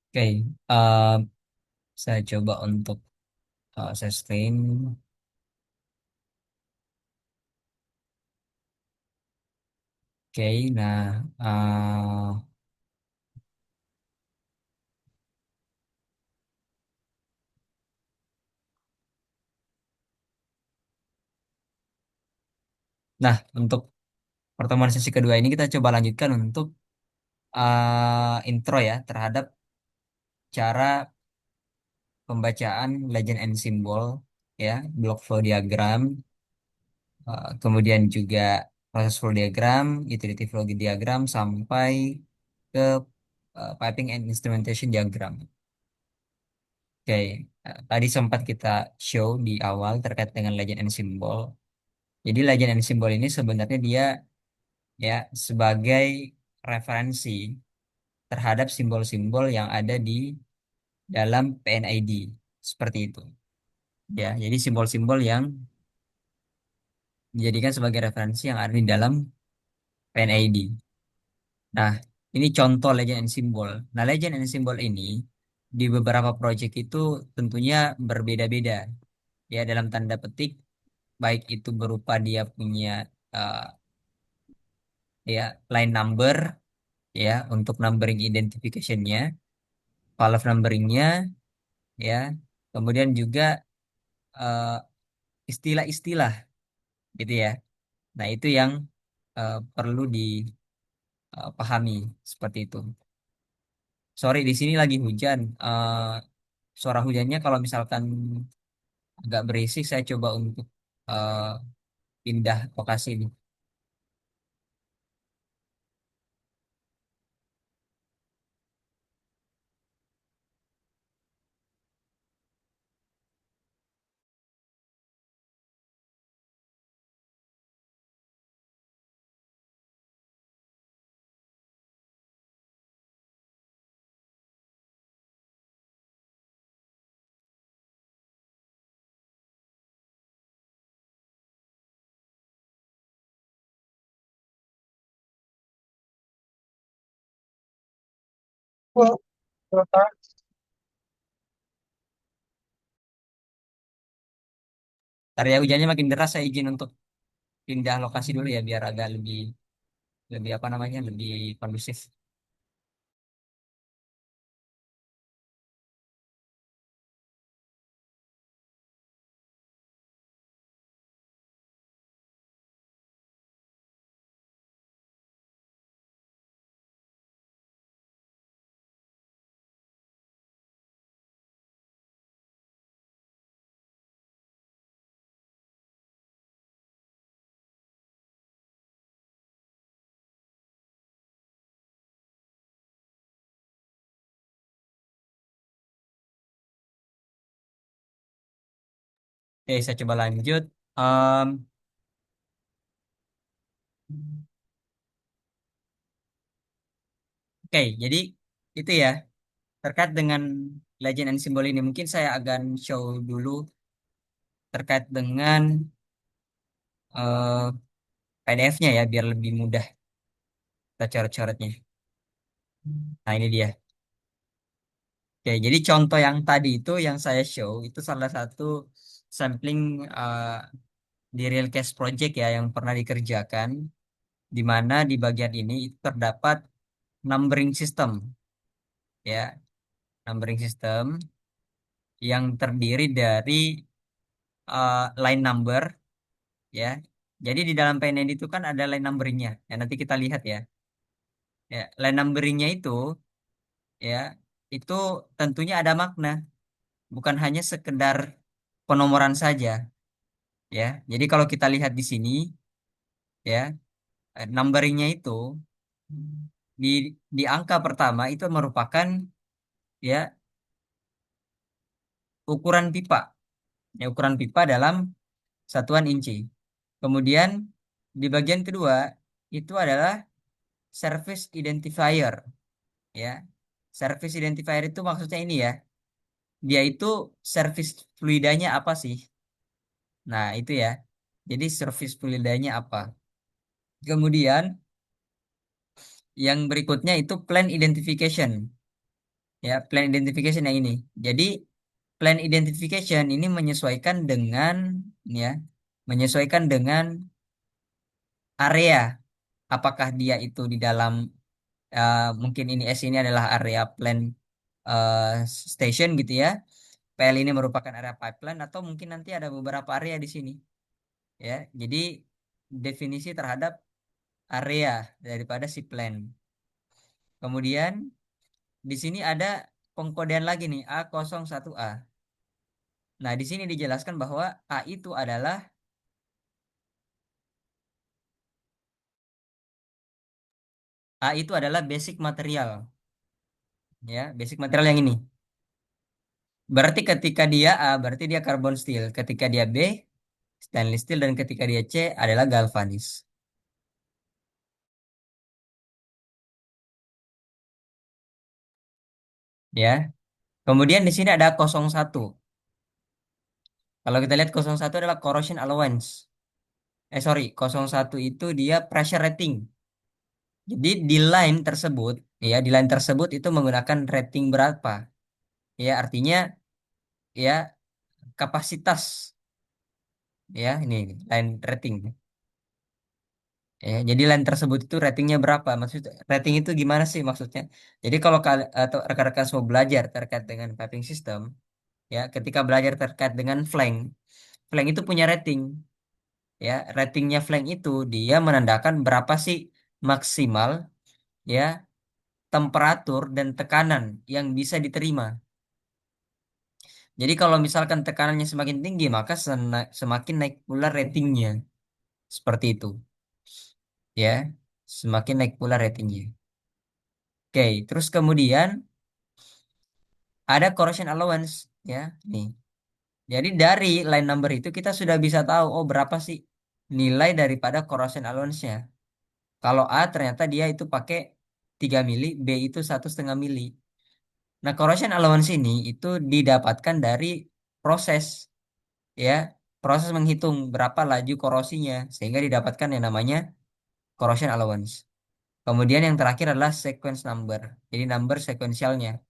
Oke, eh, saya coba untuk sustain. Oke, nah, untuk pertemuan sesi kedua ini kita coba lanjutkan untuk intro ya terhadap cara pembacaan legend and symbol, ya, block flow diagram, kemudian juga proses flow diagram, utility flow diagram sampai ke piping and instrumentation diagram. Oke, tadi sempat kita show di awal terkait dengan legend and symbol. Jadi legend and symbol ini sebenarnya dia ya sebagai referensi terhadap simbol-simbol yang ada di dalam PNID seperti itu. Ya, jadi simbol-simbol yang dijadikan sebagai referensi yang ada di dalam PNID. Nah, ini contoh legend and symbol. Nah, legend and symbol ini di beberapa project itu tentunya berbeda-beda. Ya, dalam tanda petik, baik itu berupa dia punya eh, ya line number ya untuk numbering identification-nya, valve numberingnya ya, kemudian juga eh, istilah-istilah gitu ya. Nah, itu yang perlu dipahami seperti itu. Sorry, di sini lagi hujan. Suara hujannya kalau misalkan agak berisik, saya coba untuk eh, pindah lokasi ini. Ntar ya hujannya makin deras, saya izin untuk pindah lokasi dulu ya biar agak lebih lebih apa namanya lebih kondusif. Oke, saya coba lanjut. Em, oke, jadi itu ya terkait dengan legend and symbol ini mungkin saya akan show dulu terkait dengan PDF-nya ya biar lebih mudah kita coret-coretnya. Nah, ini dia. Oke, jadi contoh yang tadi itu yang saya show itu salah satu sampling eh, di real case project ya yang pernah dikerjakan, di mana di bagian ini itu terdapat numbering system ya, numbering system yang terdiri dari line number ya. Jadi di dalam PNN itu kan ada line numberingnya. Ya nanti kita lihat ya. Ya, line numberingnya itu ya itu tentunya ada makna, bukan hanya sekedar penomoran saja ya. Jadi kalau kita lihat di sini ya, numberingnya itu di di angka pertama itu merupakan ya ukuran pipa, ya ukuran pipa dalam satuan inci. Kemudian di bagian kedua itu adalah service identifier ya. Service identifier itu maksudnya ini ya. Dia itu service fluidanya apa sih? Nah, itu ya. Jadi service fluidanya apa? Kemudian yang berikutnya itu plan identification. Ya, plan identification yang ini. Jadi plan identification ini menyesuaikan dengan ya, menyesuaikan dengan area. Apakah dia itu di dalam mungkin ini S ini adalah area plan eh, station gitu ya. PL ini merupakan area pipeline atau mungkin nanti ada beberapa area di sini ya. Jadi definisi terhadap area daripada si plan. Kemudian di sini ada pengkodean lagi nih A01A. Nah, di sini dijelaskan bahwa A itu adalah basic material ya, basic material yang ini. Berarti ketika dia A berarti dia carbon steel, ketika dia B stainless steel dan ketika dia C adalah galvanis ya. Kemudian di sini ada 01. Kalau kita lihat 01 adalah corrosion allowance. Sorry, 01 itu dia pressure rating. Jadi di line tersebut itu menggunakan rating berapa? Ya, artinya ya kapasitas ya ini line rating. Ya, jadi line tersebut itu ratingnya berapa? Maksud rating itu gimana sih maksudnya? Jadi kalau atau rekan-rekan semua belajar terkait dengan piping system, ya, ketika belajar terkait dengan flank, flank itu punya rating. Ya, ratingnya flank itu dia menandakan berapa sih maksimal ya temperatur dan tekanan yang bisa diterima. Jadi kalau misalkan tekanannya semakin tinggi, maka semakin naik pula ratingnya. Seperti itu, ya. Semakin naik pula ratingnya. Oke, terus kemudian ada corrosion allowance, ya. Nih. Jadi dari line number itu kita sudah bisa tahu, oh berapa sih nilai daripada corrosion allowance-nya. Kalau A ternyata dia itu pakai 3 mili, B itu 1,5 mili. Nah, corrosion allowance ini itu didapatkan dari proses, ya, proses menghitung berapa laju korosinya sehingga didapatkan yang namanya corrosion allowance. Kemudian yang terakhir adalah sequence number. Jadi number sekuensialnya.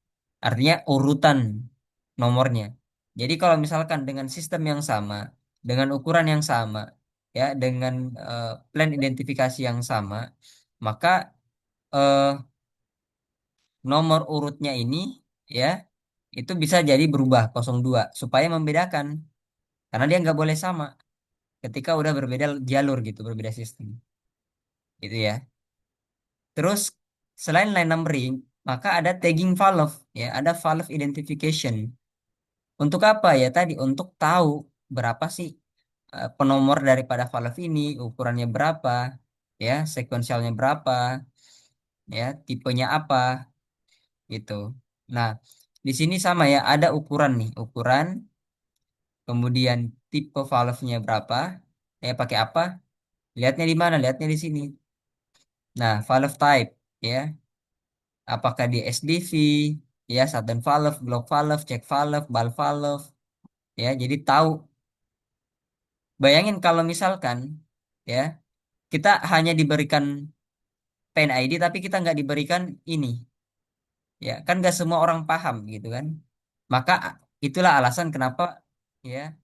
Artinya urutan nomornya. Jadi kalau misalkan dengan sistem yang sama, dengan ukuran yang sama, ya, dengan plan identifikasi yang sama, maka eh, nomor urutnya ini ya itu bisa jadi berubah 02 supaya membedakan karena dia nggak boleh sama ketika udah berbeda jalur gitu, berbeda sistem. Gitu ya. Terus selain line numbering, maka ada tagging valve, ya, ada valve identification. Untuk apa ya tadi? Untuk tahu berapa sih penomor daripada valve ini, ukurannya berapa, ya, sekuensialnya berapa, ya, tipenya apa, gitu. Nah, di sini sama ya, ada ukuran nih, ukuran, kemudian tipe valve-nya berapa, pakai apa? Lihatnya di mana? Lihatnya di sini. Nah, valve type, ya. Apakah di SDV, ya, shutdown valve, block valve, check valve, ball valve, ya. Jadi tahu. Bayangin kalau misalkan, ya, kita hanya diberikan pen ID, tapi kita nggak diberikan ini, ya. Kan nggak semua orang paham, gitu kan. Maka itulah alasan kenapa, ya,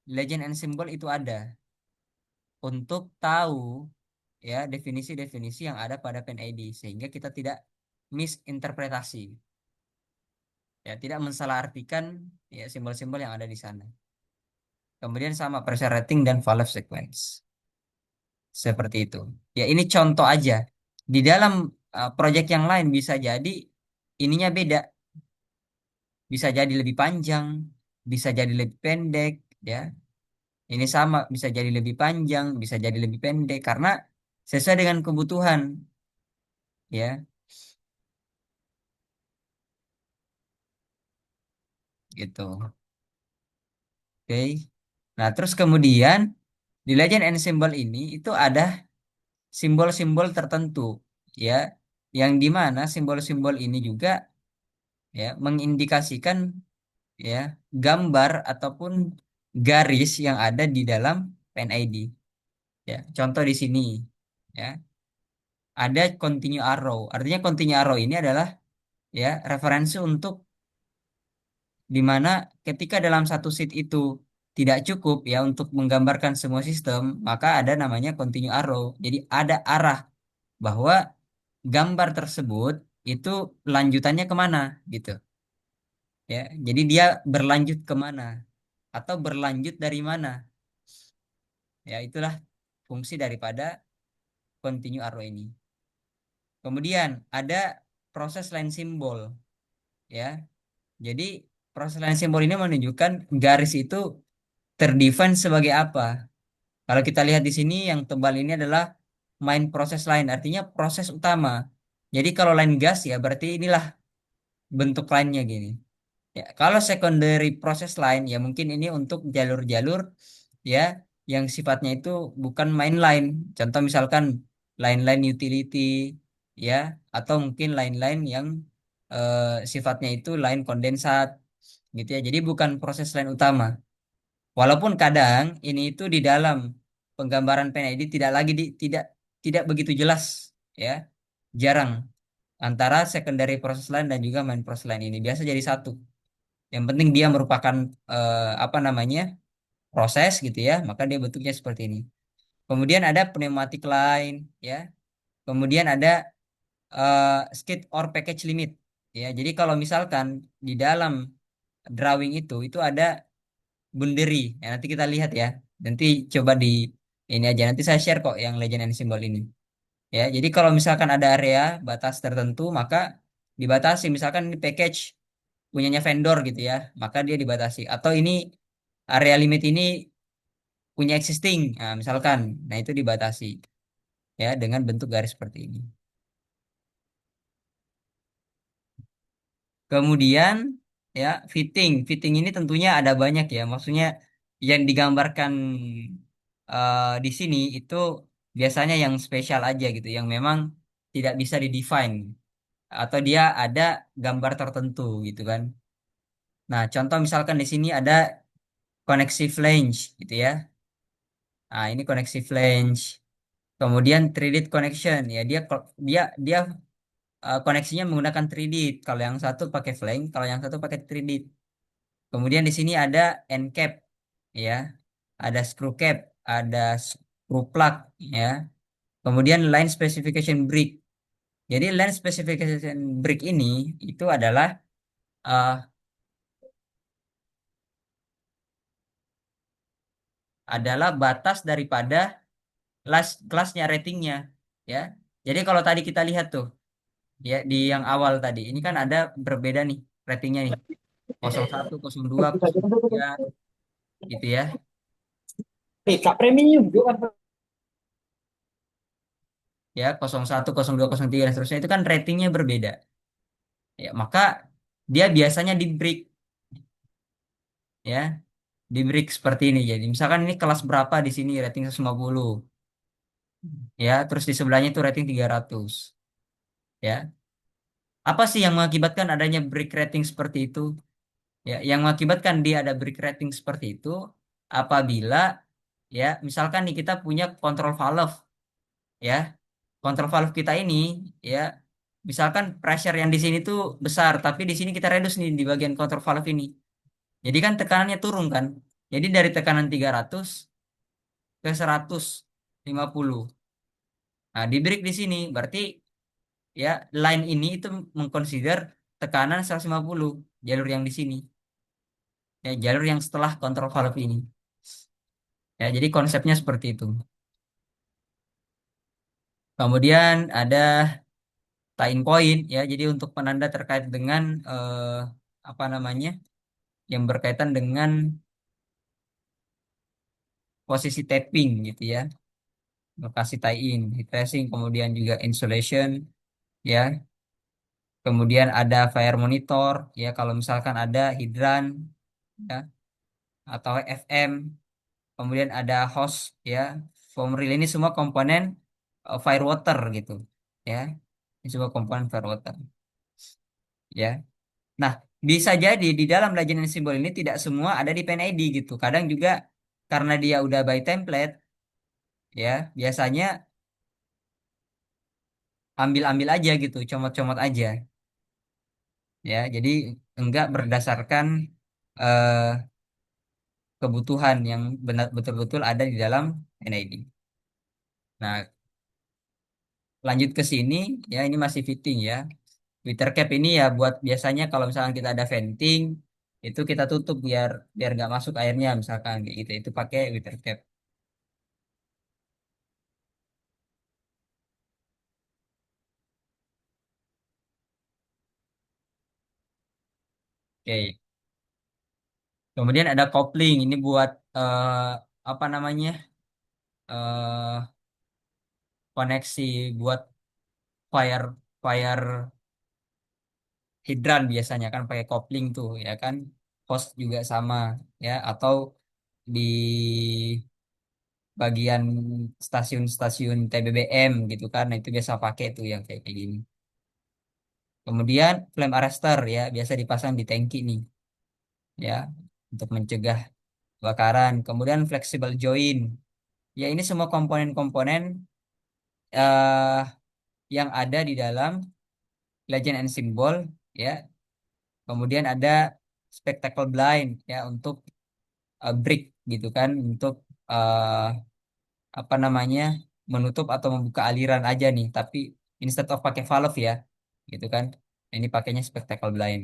legend and symbol itu ada untuk tahu, ya, definisi-definisi yang ada pada pen ID sehingga kita tidak misinterpretasi. Ya, tidak mensalahartikan ya simbol-simbol yang ada di sana. Kemudian sama pressure rating dan valve sequence. Seperti itu. Ya, ini contoh aja. Di dalam project yang lain bisa jadi ininya beda. Bisa jadi lebih panjang, bisa jadi lebih pendek, ya. Ini sama, bisa jadi lebih panjang, bisa jadi lebih pendek karena sesuai dengan kebutuhan, ya, gitu. Oke. Nah, terus kemudian di Legend and Symbol ini itu ada simbol-simbol tertentu, ya, yang dimana simbol-simbol ini juga ya mengindikasikan ya gambar ataupun garis yang ada di dalam PNID, ya. Contoh di sini, ya, ada continue arrow, artinya continue arrow ini adalah ya referensi untuk dimana ketika dalam satu sheet itu tidak cukup ya untuk menggambarkan semua sistem, maka ada namanya continue arrow. Jadi ada arah bahwa gambar tersebut itu lanjutannya kemana gitu ya. Jadi dia berlanjut kemana atau berlanjut dari mana ya, itulah fungsi daripada continue arrow ini. Kemudian ada proses line simbol ya. Jadi proses line simbol ini menunjukkan garis itu terdefine sebagai apa. Kalau kita lihat di sini yang tebal ini adalah main proses line, artinya proses utama. Jadi kalau line gas ya berarti inilah bentuk line-nya gini. Ya, kalau secondary process line ya mungkin ini untuk jalur-jalur ya yang sifatnya itu bukan mainline. Contoh misalkan line-line utility ya, atau mungkin line-line yang eh, sifatnya itu line kondensat gitu ya. Jadi bukan proses line utama. Walaupun kadang ini itu di dalam penggambaran PNID tidak lagi tidak begitu jelas ya. Jarang antara secondary process line dan juga main process line ini biasa jadi satu. Yang penting dia merupakan apa namanya proses gitu ya, maka dia bentuknya seperti ini. Kemudian ada pneumatic line ya. Kemudian ada skid or package limit ya. Jadi kalau misalkan di dalam drawing itu ada bunderi. Ya, nanti kita lihat ya. Nanti coba di ini aja. Nanti saya share kok yang legend and symbol ini. Ya, jadi kalau misalkan ada area batas tertentu, maka dibatasi. Misalkan ini package punyanya vendor gitu ya, maka dia dibatasi. Atau ini area limit ini punya existing, nah, misalkan, nah itu dibatasi ya dengan bentuk garis seperti ini. Kemudian ya fitting ini tentunya ada banyak ya, maksudnya yang digambarkan di sini itu biasanya yang spesial aja gitu, yang memang tidak bisa didefine atau dia ada gambar tertentu gitu kan. Nah, contoh misalkan di sini ada koneksi flange gitu ya. Nah, ini koneksi flange. Kemudian 3D connection ya dia dia koneksinya menggunakan 3D. Kalau yang satu pakai flange, kalau yang satu pakai 3D. Kemudian di sini ada end cap ya. Ada screw cap, ada screw plug ya. Kemudian line specification brick. Jadi line specification brick ini itu uh, adalah batas daripada kelasnya ratingnya ya. Jadi kalau tadi kita lihat tuh ya di yang awal tadi ini kan ada berbeda nih ratingnya nih 01, 02, 03 gitu ya. Kak premium juga kan. Ya 01, 02, 03 dan seterusnya itu kan ratingnya berbeda. Ya, maka dia biasanya di break ya, di break seperti ini. Jadi misalkan ini kelas berapa di sini rating 150 ya, terus di sebelahnya itu rating 300 ya. Apa sih yang mengakibatkan adanya break rating seperti itu? Ya, yang mengakibatkan dia ada break rating seperti itu apabila ya misalkan nih kita punya kontrol valve ya. Kontrol valve kita ini ya misalkan pressure yang di sini tuh besar tapi di sini kita reduce nih di bagian kontrol valve ini. Jadi kan tekanannya turun kan. Jadi dari tekanan 300 ke 150. Nah, di break di sini berarti ya line ini itu mengconsider tekanan 150 jalur yang di sini. Ya, jalur yang setelah kontrol valve ini. Ya, jadi konsepnya seperti itu. Kemudian ada tying point ya. Jadi untuk penanda terkait dengan apa namanya? Yang berkaitan dengan posisi tapping gitu ya. Lokasi tie in, tracing, kemudian juga insulation ya. Kemudian ada fire monitor ya kalau misalkan ada hidran ya atau FM. Kemudian ada hose ya. Foam reel ini semua komponen fire water gitu ya. Ini semua komponen fire water ya. Nah, bisa jadi di dalam legend and symbol ini tidak semua ada di PNID gitu. Kadang juga karena dia udah by template ya, biasanya ambil-ambil aja gitu, comot-comot aja. ya. Jadi enggak berdasarkan eh, kebutuhan yang benar betul-betul ada di dalam NID. Nah, lanjut ke sini ya ini masih fitting ya. Filter cap ini ya buat biasanya kalau misalkan kita ada venting itu kita tutup biar biar nggak masuk airnya misalkan kayak gitu. Itu pakai filter cap. Oke. Kemudian ada kopling ini buat apa namanya? eh koneksi buat fire fire hidran biasanya kan pakai kopling tuh ya kan. Hose juga sama ya atau di bagian stasiun-stasiun TBBM gitu kan. Nah, itu biasa pakai tuh yang kayak gini. Kemudian flame arrestor ya, biasa dipasang di tangki nih ya untuk mencegah kebakaran. Kemudian flexible joint. Ya, ini semua komponen-komponen eh yang ada di dalam Legend and Symbol ya. Kemudian ada spectacle blind ya untuk brick gitu kan untuk eh apa namanya menutup atau membuka aliran aja nih tapi instead of pakai valve ya gitu kan. Ini pakainya spectacle blind.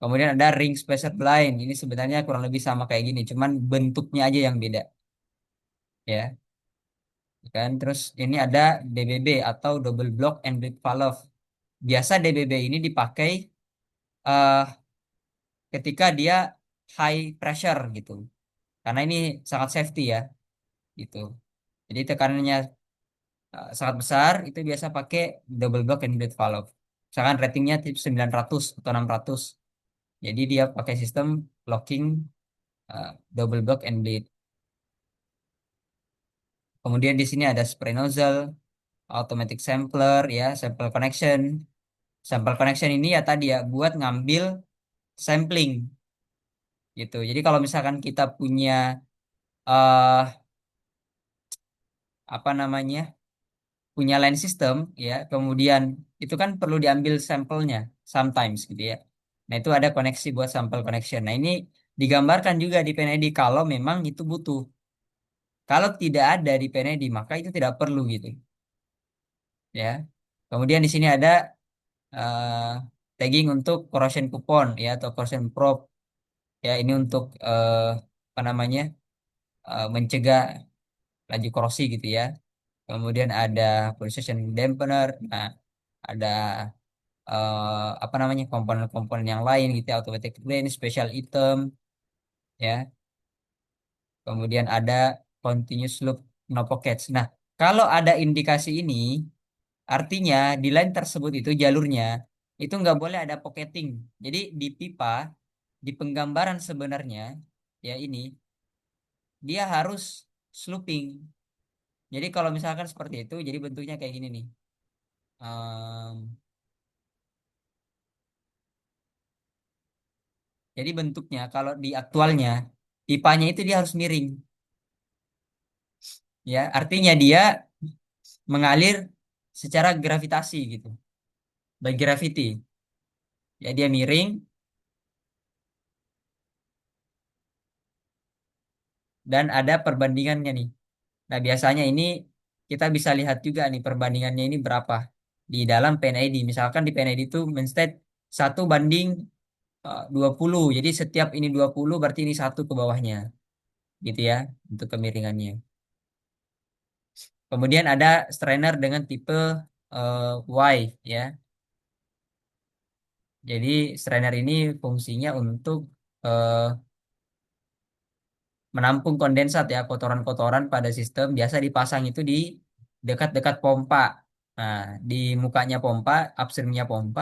Kemudian ada ring spacer blind, ini sebenarnya kurang lebih sama kayak gini cuman bentuknya aja yang beda ya kan. Terus ini ada DBB atau double block and bleed valve. Biasa DBB ini dipakai eh, ketika dia high pressure gitu karena ini sangat safety ya gitu. Jadi tekanannya sangat besar itu biasa pakai double block and bleed valve. Misalkan ratingnya tip 900 atau 600. Jadi dia pakai sistem locking double block and bleed. Kemudian di sini ada spray nozzle, automatic sampler ya, sample connection. Sample connection ini ya tadi ya buat ngambil sampling gitu. Jadi kalau misalkan kita punya eh apa namanya? Punya line system ya, kemudian itu kan perlu diambil sampelnya sometimes gitu ya. Nah, itu ada koneksi buat sampel connection. Nah, ini digambarkan juga di PNID kalau memang itu butuh. Kalau tidak ada di PNID, maka itu tidak perlu gitu ya. Kemudian di sini ada eh, tagging untuk corrosion coupon ya atau corrosion probe ya. Ini untuk apa namanya? Mencegah laju korosi gitu ya. Kemudian ada precision dampener. Nah, ada apa namanya komponen-komponen yang lain gitu ya, automatic clean, special item ya. Kemudian ada continuous loop no pockets. Nah, kalau ada indikasi ini, artinya di line tersebut itu jalurnya itu nggak boleh ada pocketing. Jadi di pipa, di penggambaran sebenarnya ya ini dia harus slooping. Jadi kalau misalkan seperti itu, jadi bentuknya kayak gini nih. Em, jadi bentuknya kalau di aktualnya pipanya itu dia harus miring. Ya, artinya dia mengalir secara gravitasi gitu, by gravity. Ya, dia miring dan ada perbandingannya nih. Nah, biasanya ini kita bisa lihat juga nih perbandingannya ini berapa di dalam PNID. Misalkan di PNID itu menstate 1 banding 20. Jadi setiap ini 20 berarti ini satu ke bawahnya. Gitu ya, untuk kemiringannya. Kemudian ada strainer dengan tipe Y ya. Jadi strainer ini fungsinya untuk eh, menampung kondensat ya, kotoran-kotoran pada sistem biasa dipasang itu di dekat-dekat pompa. Nah, di mukanya pompa, upstreamnya pompa,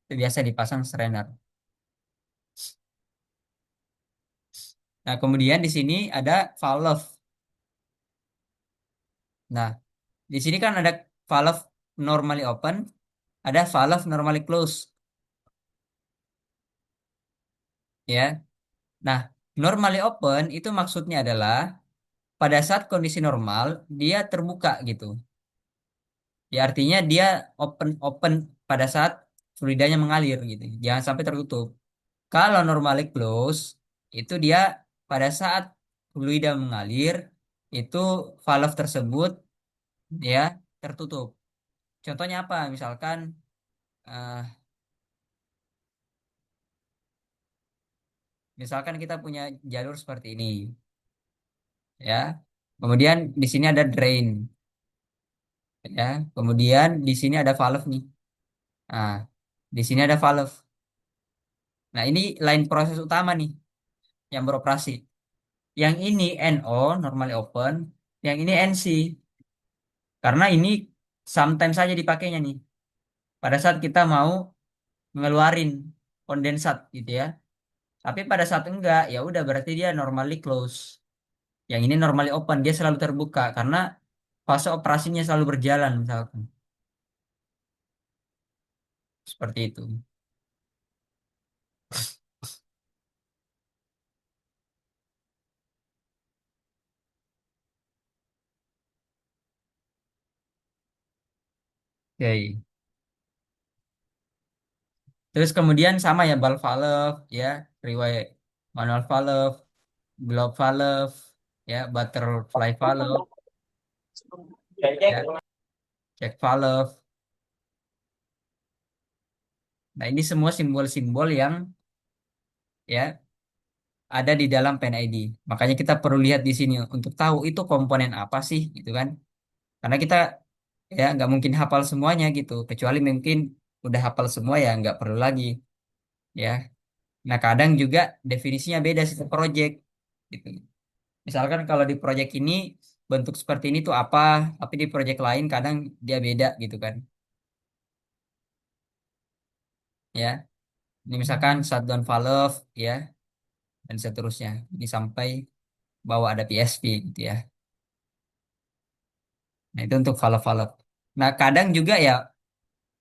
itu biasa dipasang strainer. Nah, kemudian di sini ada valve. Nah, di sini kan ada valve normally open, ada valve normally close, ya. Nah, normally open itu maksudnya adalah pada saat kondisi normal dia terbuka gitu. Ya artinya dia open open pada saat fluidanya mengalir gitu. Jangan sampai tertutup. Kalau normally close itu dia pada saat fluida mengalir itu valve tersebut ya tertutup. Contohnya apa? Eh, misalkan kita punya jalur seperti ini ya. Kemudian di sini ada drain ya. Kemudian di sini ada valve nih. Nah, di sini ada valve. Nah, ini line proses utama nih yang beroperasi. Yang ini NO, normally open. Yang ini NC. Karena ini sometimes saja dipakainya nih. Pada saat kita mau ngeluarin kondensat gitu ya. Tapi pada saat enggak, ya udah berarti dia normally close. Yang ini normally open, dia selalu terbuka karena fase operasinya selalu berjalan misalkan. Seperti itu. Oke. Terus kemudian sama ya valve valve ya, three-way manual valve, block valve, ya, butterfly valve, ya, check valve. Nah, ini semua simbol-simbol yang ya ada di dalam Pen ID. Makanya kita perlu lihat di sini untuk tahu itu komponen apa sih, gitu kan? Karena kita ya nggak mungkin hafal semuanya gitu. Kecuali mungkin udah hafal semua ya nggak perlu lagi, ya. Nah, kadang juga definisinya beda setiap project, gitu. Misalkan kalau di project ini bentuk seperti ini tuh apa, tapi di project lain kadang dia beda gitu kan, ya. Ini misalkan shutdown valve, ya, dan seterusnya. Ini sampai bawah ada PSP gitu ya. Nah, itu untuk valve-valve. Nah, kadang juga ya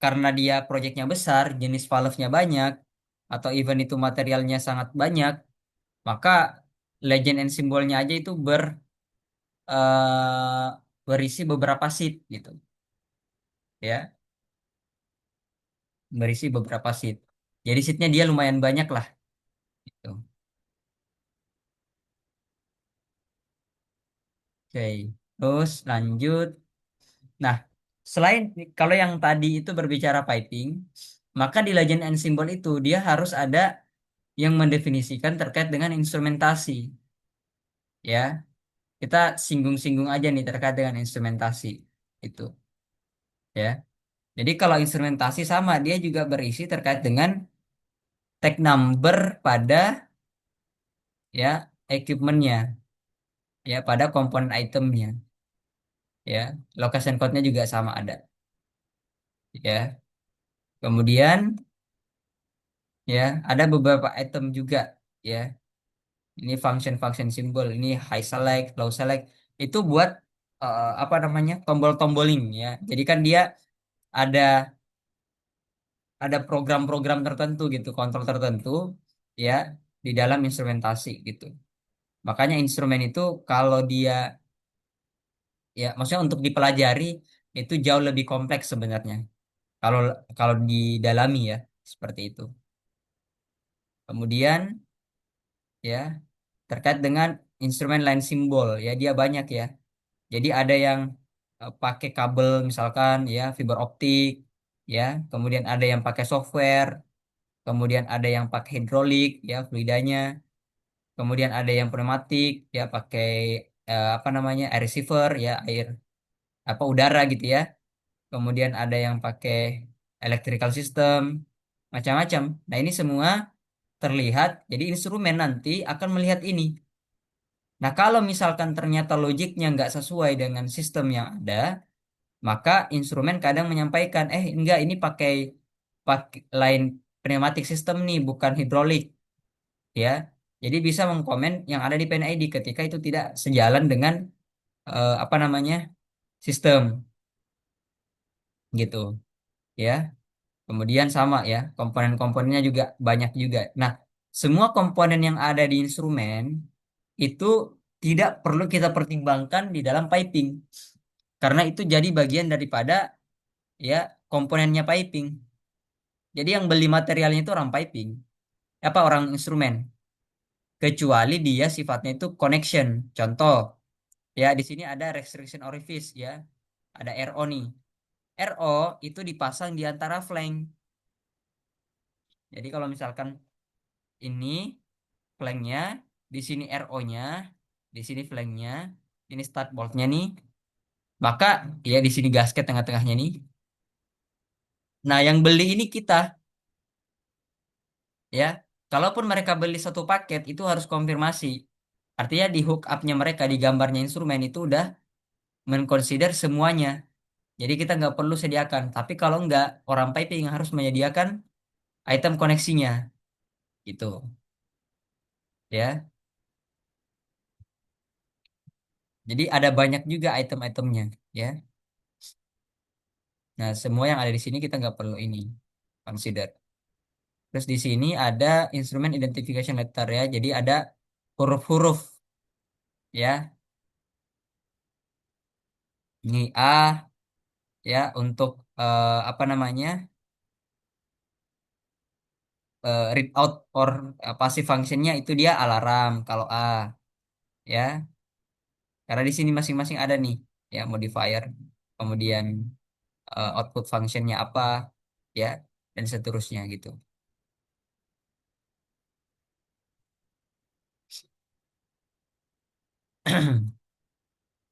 karena dia proyeknya besar, jenis valve-nya banyak, atau even itu materialnya sangat banyak, maka legend and simbolnya aja itu berisi beberapa sheet gitu, ya, berisi beberapa sheet. Jadi sheetnya dia lumayan banyak lah gitu. Oke, terus lanjut. Nah, selain kalau yang tadi itu berbicara piping, maka di legend and symbol itu dia harus ada yang mendefinisikan terkait dengan instrumentasi. Ya, kita singgung-singgung aja nih terkait dengan instrumentasi itu. Ya, jadi kalau instrumentasi sama, dia juga berisi terkait dengan tag number pada ya equipmentnya, ya pada komponen itemnya. Ya, location code-nya juga sama ada. Ya, kemudian ya ada beberapa item juga. Ya, ini function-function symbol, ini high select, low select, itu buat apa namanya tombol-tomboling ya. Jadi kan dia ada ada program-program tertentu gitu, kontrol tertentu ya di dalam instrumentasi gitu. Makanya instrumen itu kalau dia ya maksudnya untuk dipelajari itu jauh lebih kompleks sebenarnya. Kalau kalau didalami ya seperti itu. Kemudian ya terkait dengan instrumen line simbol ya dia banyak ya. Jadi ada yang pakai kabel misalkan ya fiber optik ya, kemudian ada yang pakai software, kemudian ada yang pakai hidrolik ya fluidanya, kemudian ada yang pneumatik ya pakai apa namanya air receiver ya air apa udara gitu ya, kemudian ada yang pakai electrical system macam-macam. Nah, ini semua terlihat jadi instrumen nanti akan melihat ini. Nah, kalau misalkan ternyata logiknya nggak sesuai dengan sistem yang ada, maka instrumen kadang menyampaikan, enggak ini pakai line pneumatic system nih, bukan hidrolik, ya. Jadi bisa mengkomen yang ada di PNID ketika itu tidak sejalan dengan apa namanya sistem, gitu, ya. Kemudian sama ya, komponen-komponennya juga banyak juga. Nah, semua komponen yang ada di instrumen itu tidak perlu kita pertimbangkan di dalam piping, karena itu jadi bagian daripada ya komponennya piping Jadi yang beli materialnya itu orang piping, apa orang instrumen, kecuali dia sifatnya itu connection. Contoh, ya di sini ada restriction orifice ya, ada RO nih. RO itu dipasang di antara flank. Jadi kalau misalkan ini flanknya, di sini RO-nya, di sini flanknya, ini stud bolt-nya nih, maka ya di sini gasket tengah-tengahnya nih. Nah, yang beli ini kita ya. Kalaupun mereka beli satu paket itu harus konfirmasi. Artinya di hook up-nya mereka di gambarnya instrumen itu udah menconsider semuanya. Jadi kita nggak perlu sediakan. Tapi kalau nggak, orang piping yang harus menyediakan item koneksinya gitu ya. Jadi ada banyak juga item-itemnya ya. Nah, semua yang ada di sini kita nggak perlu ini consider. Terus di sini ada instrument identification letter ya. Jadi ada huruf-huruf ya. Ini A ya untuk apa namanya? Read out or passive functionnya itu dia alarm kalau A ya. Karena di sini masing-masing ada nih ya modifier. Kemudian output functionnya apa ya dan seterusnya gitu.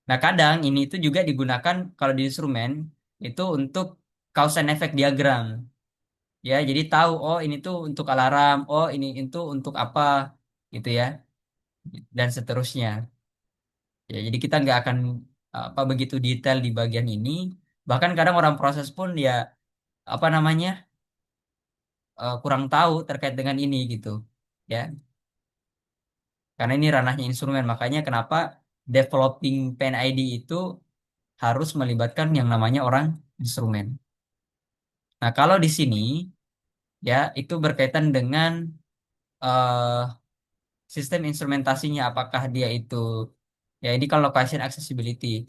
Nah, kadang ini itu juga digunakan kalau di instrumen itu untuk cause and effect diagram. Ya, jadi tahu oh ini tuh untuk alarm, oh ini itu untuk apa gitu ya dan seterusnya. Ya, jadi kita nggak akan apa begitu detail di bagian ini. Bahkan kadang orang proses pun ya apa namanya kurang tahu terkait dengan ini gitu. Ya, karena ini ranahnya instrumen. Makanya kenapa developing Pen ID itu harus melibatkan yang namanya orang instrumen. Nah, kalau di sini ya itu berkaitan dengan eh, sistem instrumentasinya apakah dia itu ya ini kalau location accessibility.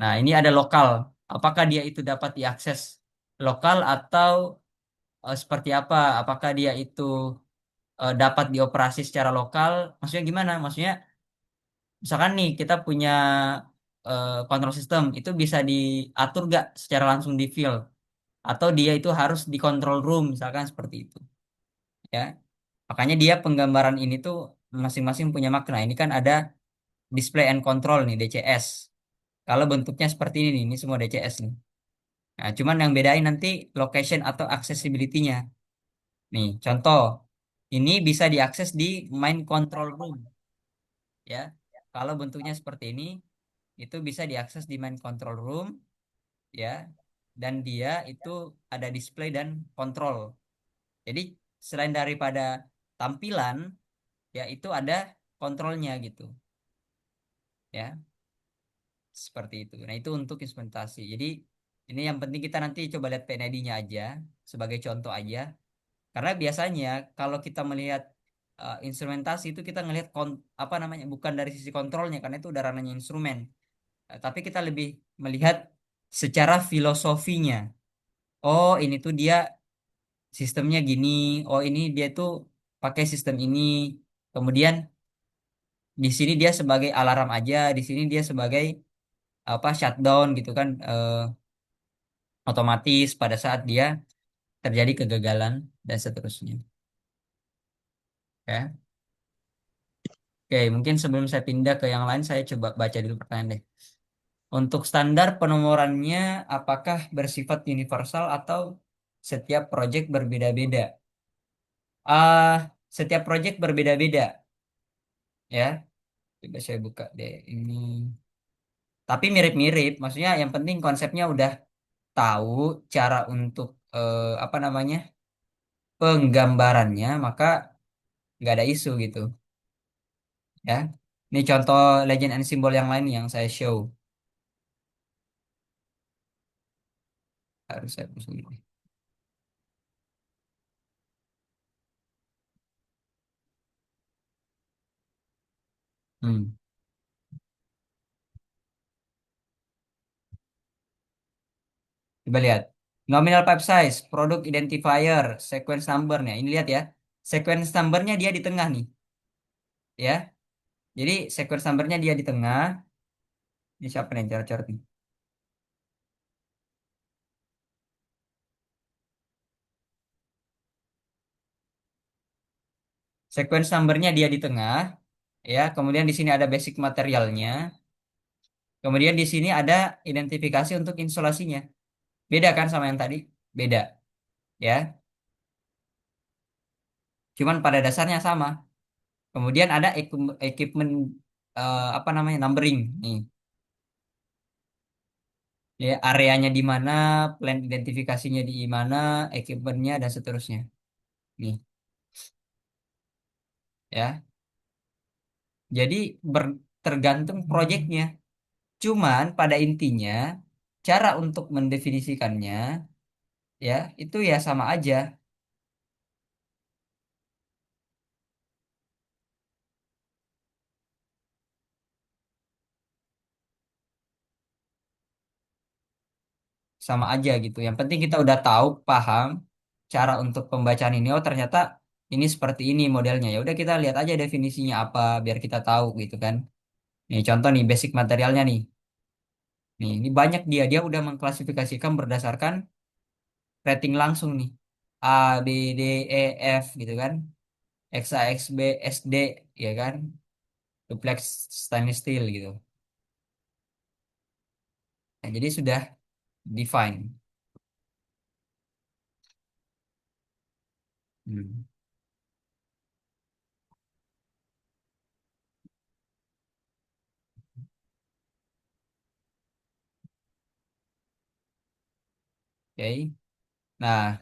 Nah, ini ada lokal. Apakah dia itu dapat diakses lokal atau seperti apa? Apakah dia itu dapat dioperasi secara lokal? Maksudnya gimana? Maksudnya misalkan nih kita punya kontrol sistem itu bisa diatur gak secara langsung di field atau dia itu harus di control room misalkan seperti itu ya. Makanya dia penggambaran ini tuh masing-masing punya makna. Ini kan ada display and control nih DCS. Kalau bentuknya seperti ini nih, ini semua DCS nih. Nah, cuman yang bedain nanti location atau accessibility-nya. Nih, contoh. Ini bisa diakses di main control room ya. Kalau bentuknya seperti ini, itu bisa diakses di main control room ya. Dan dia itu ada display dan kontrol. Jadi selain daripada tampilan, ya itu ada kontrolnya gitu ya. Seperti itu. Nah, itu untuk instrumentasi. Jadi, ini yang penting kita nanti coba lihat PNID-nya aja sebagai contoh aja. Karena biasanya kalau kita melihat instrumentasi itu kita ngelihat apa namanya bukan dari sisi kontrolnya karena itu udah ranahnya instrumen. Tapi kita lebih melihat secara filosofinya. Oh, ini tuh dia sistemnya gini. Oh, ini dia tuh pakai sistem ini. Kemudian di sini dia sebagai alarm aja, di sini dia sebagai apa shutdown gitu kan otomatis pada saat dia terjadi kegagalan dan seterusnya ya. Oke, mungkin sebelum saya pindah ke yang lain saya coba baca dulu pertanyaan deh. Untuk standar penomorannya apakah bersifat universal atau setiap proyek berbeda-beda? Setiap proyek berbeda-beda ya. Coba saya buka deh ini. Tapi mirip-mirip, maksudnya yang penting konsepnya udah tahu cara untuk apa namanya penggambarannya, maka nggak ada isu gitu ya. Ini contoh legend and symbol yang lain yang saya show. Harus saya tulis dulu. Hmm, coba lihat. Nominal pipe size, product identifier, sequence number-nya. Ini lihat ya. Sequence number-nya dia di tengah nih, ya. Jadi sequence number-nya dia di tengah. Ini siapa nih yang coret-coret nih? Sequence number-nya dia di tengah, ya. Kemudian di sini ada basic materialnya. Kemudian di sini ada identifikasi untuk insulasinya. Beda kan sama yang tadi? Beda, ya. Cuman pada dasarnya sama. Kemudian ada equipment apa namanya? Numbering nih. Ya, areanya di mana, plan identifikasinya di mana, equipmentnya dan seterusnya. Nih, ya. Jadi tergantung proyeknya. Cuman pada intinya cara untuk mendefinisikannya ya itu ya sama aja, sama aja gitu. Yang penting kita udah tahu, paham cara untuk pembacaan ini. Oh ternyata ini seperti ini modelnya. Ya udah kita lihat aja definisinya apa biar kita tahu gitu kan. Nih contoh nih basic materialnya nih. Nih ini banyak dia udah mengklasifikasikan berdasarkan rating langsung nih. A, B, D, E, F gitu kan. X A, X B, S D ya kan. Duplex stainless steel gitu. Nah, jadi sudah define. Hmm. Oke. Nah,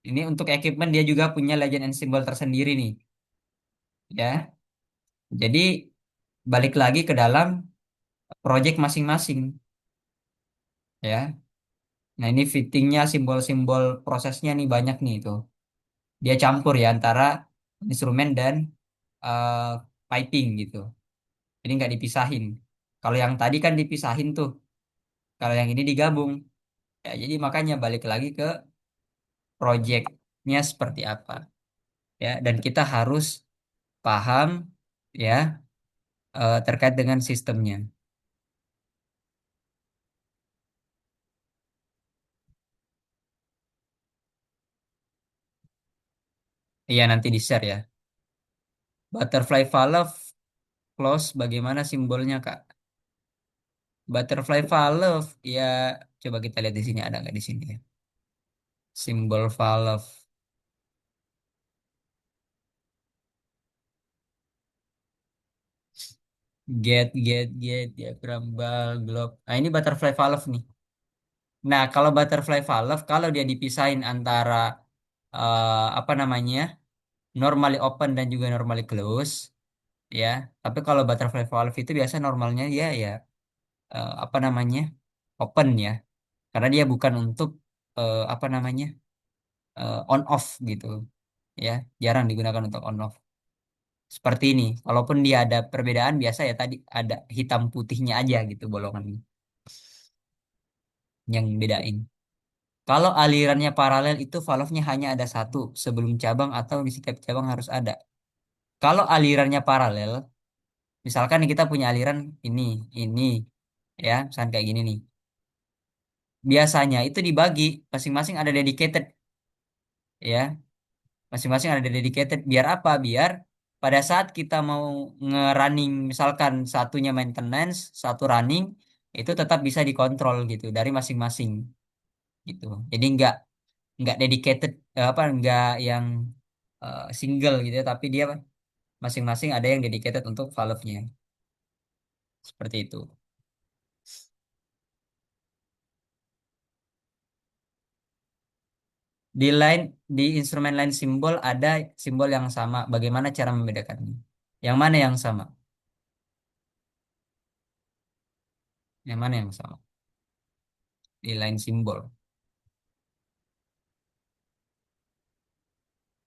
ini untuk equipment dia juga punya legend and symbol tersendiri nih, ya. Jadi balik lagi ke dalam project masing-masing, ya. Nah, ini fittingnya simbol-simbol prosesnya nih banyak nih itu. Dia campur ya antara instrumen dan eh, piping gitu. Jadi nggak dipisahin. Kalau yang tadi kan dipisahin tuh. Kalau yang ini digabung. Ya, jadi makanya balik lagi ke projectnya seperti apa, ya. Dan kita harus paham, ya, terkait dengan sistemnya. Iya nanti di share ya. Butterfly valve close bagaimana simbolnya Kak? Butterfly valve ya, coba kita lihat di sini ada nggak di sini ya. Simbol valve. Get diagram bal globe. Nah ini butterfly valve nih. Nah kalau butterfly valve kalau dia dipisahin antara apa namanya normally open dan juga normally close, ya. Tapi kalau butterfly valve itu biasa normalnya dia ya apa namanya open ya, karena dia bukan untuk apa namanya on off gitu, ya. Jarang digunakan untuk on off seperti ini. Walaupun dia ada perbedaan biasa ya tadi ada hitam putihnya aja gitu bolongan yang bedain. Kalau alirannya paralel itu valve-nya hanya ada satu sebelum cabang atau di setiap cabang harus ada. Kalau alirannya paralel, misalkan nih kita punya aliran ini, ya, misalkan kayak gini nih. Biasanya itu dibagi, masing-masing ada dedicated, ya. Masing-masing ada dedicated. Biar apa? Biar pada saat kita mau nge-running, misalkan satunya maintenance, satu running, itu tetap bisa dikontrol gitu dari masing-masing gitu. Jadi nggak dedicated apa nggak yang single gitu ya, tapi dia masing-masing ada yang dedicated untuk valve-nya. Seperti itu. Di line di instrumen line simbol ada simbol yang sama. Bagaimana cara membedakannya? Yang mana yang sama? Yang mana yang sama? Di line simbol.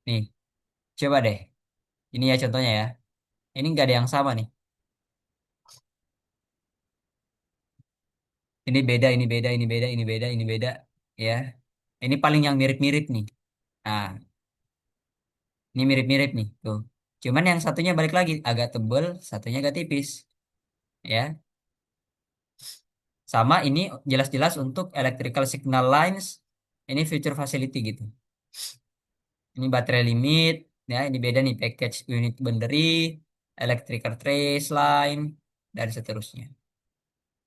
Nih, coba deh. Ini ya contohnya ya. Ini nggak ada yang sama nih. Ini beda, ini beda, ini beda, ini beda, ini beda. Ya, ini paling yang mirip-mirip nih. Nah, ini mirip-mirip nih. Tuh. Cuman yang satunya balik lagi agak tebel, satunya agak tipis. Ya, sama ini jelas-jelas untuk electrical signal lines. Ini future facility gitu. Ini baterai limit. Ya, ini beda nih package unit boundary, electrical trace line, dan seterusnya.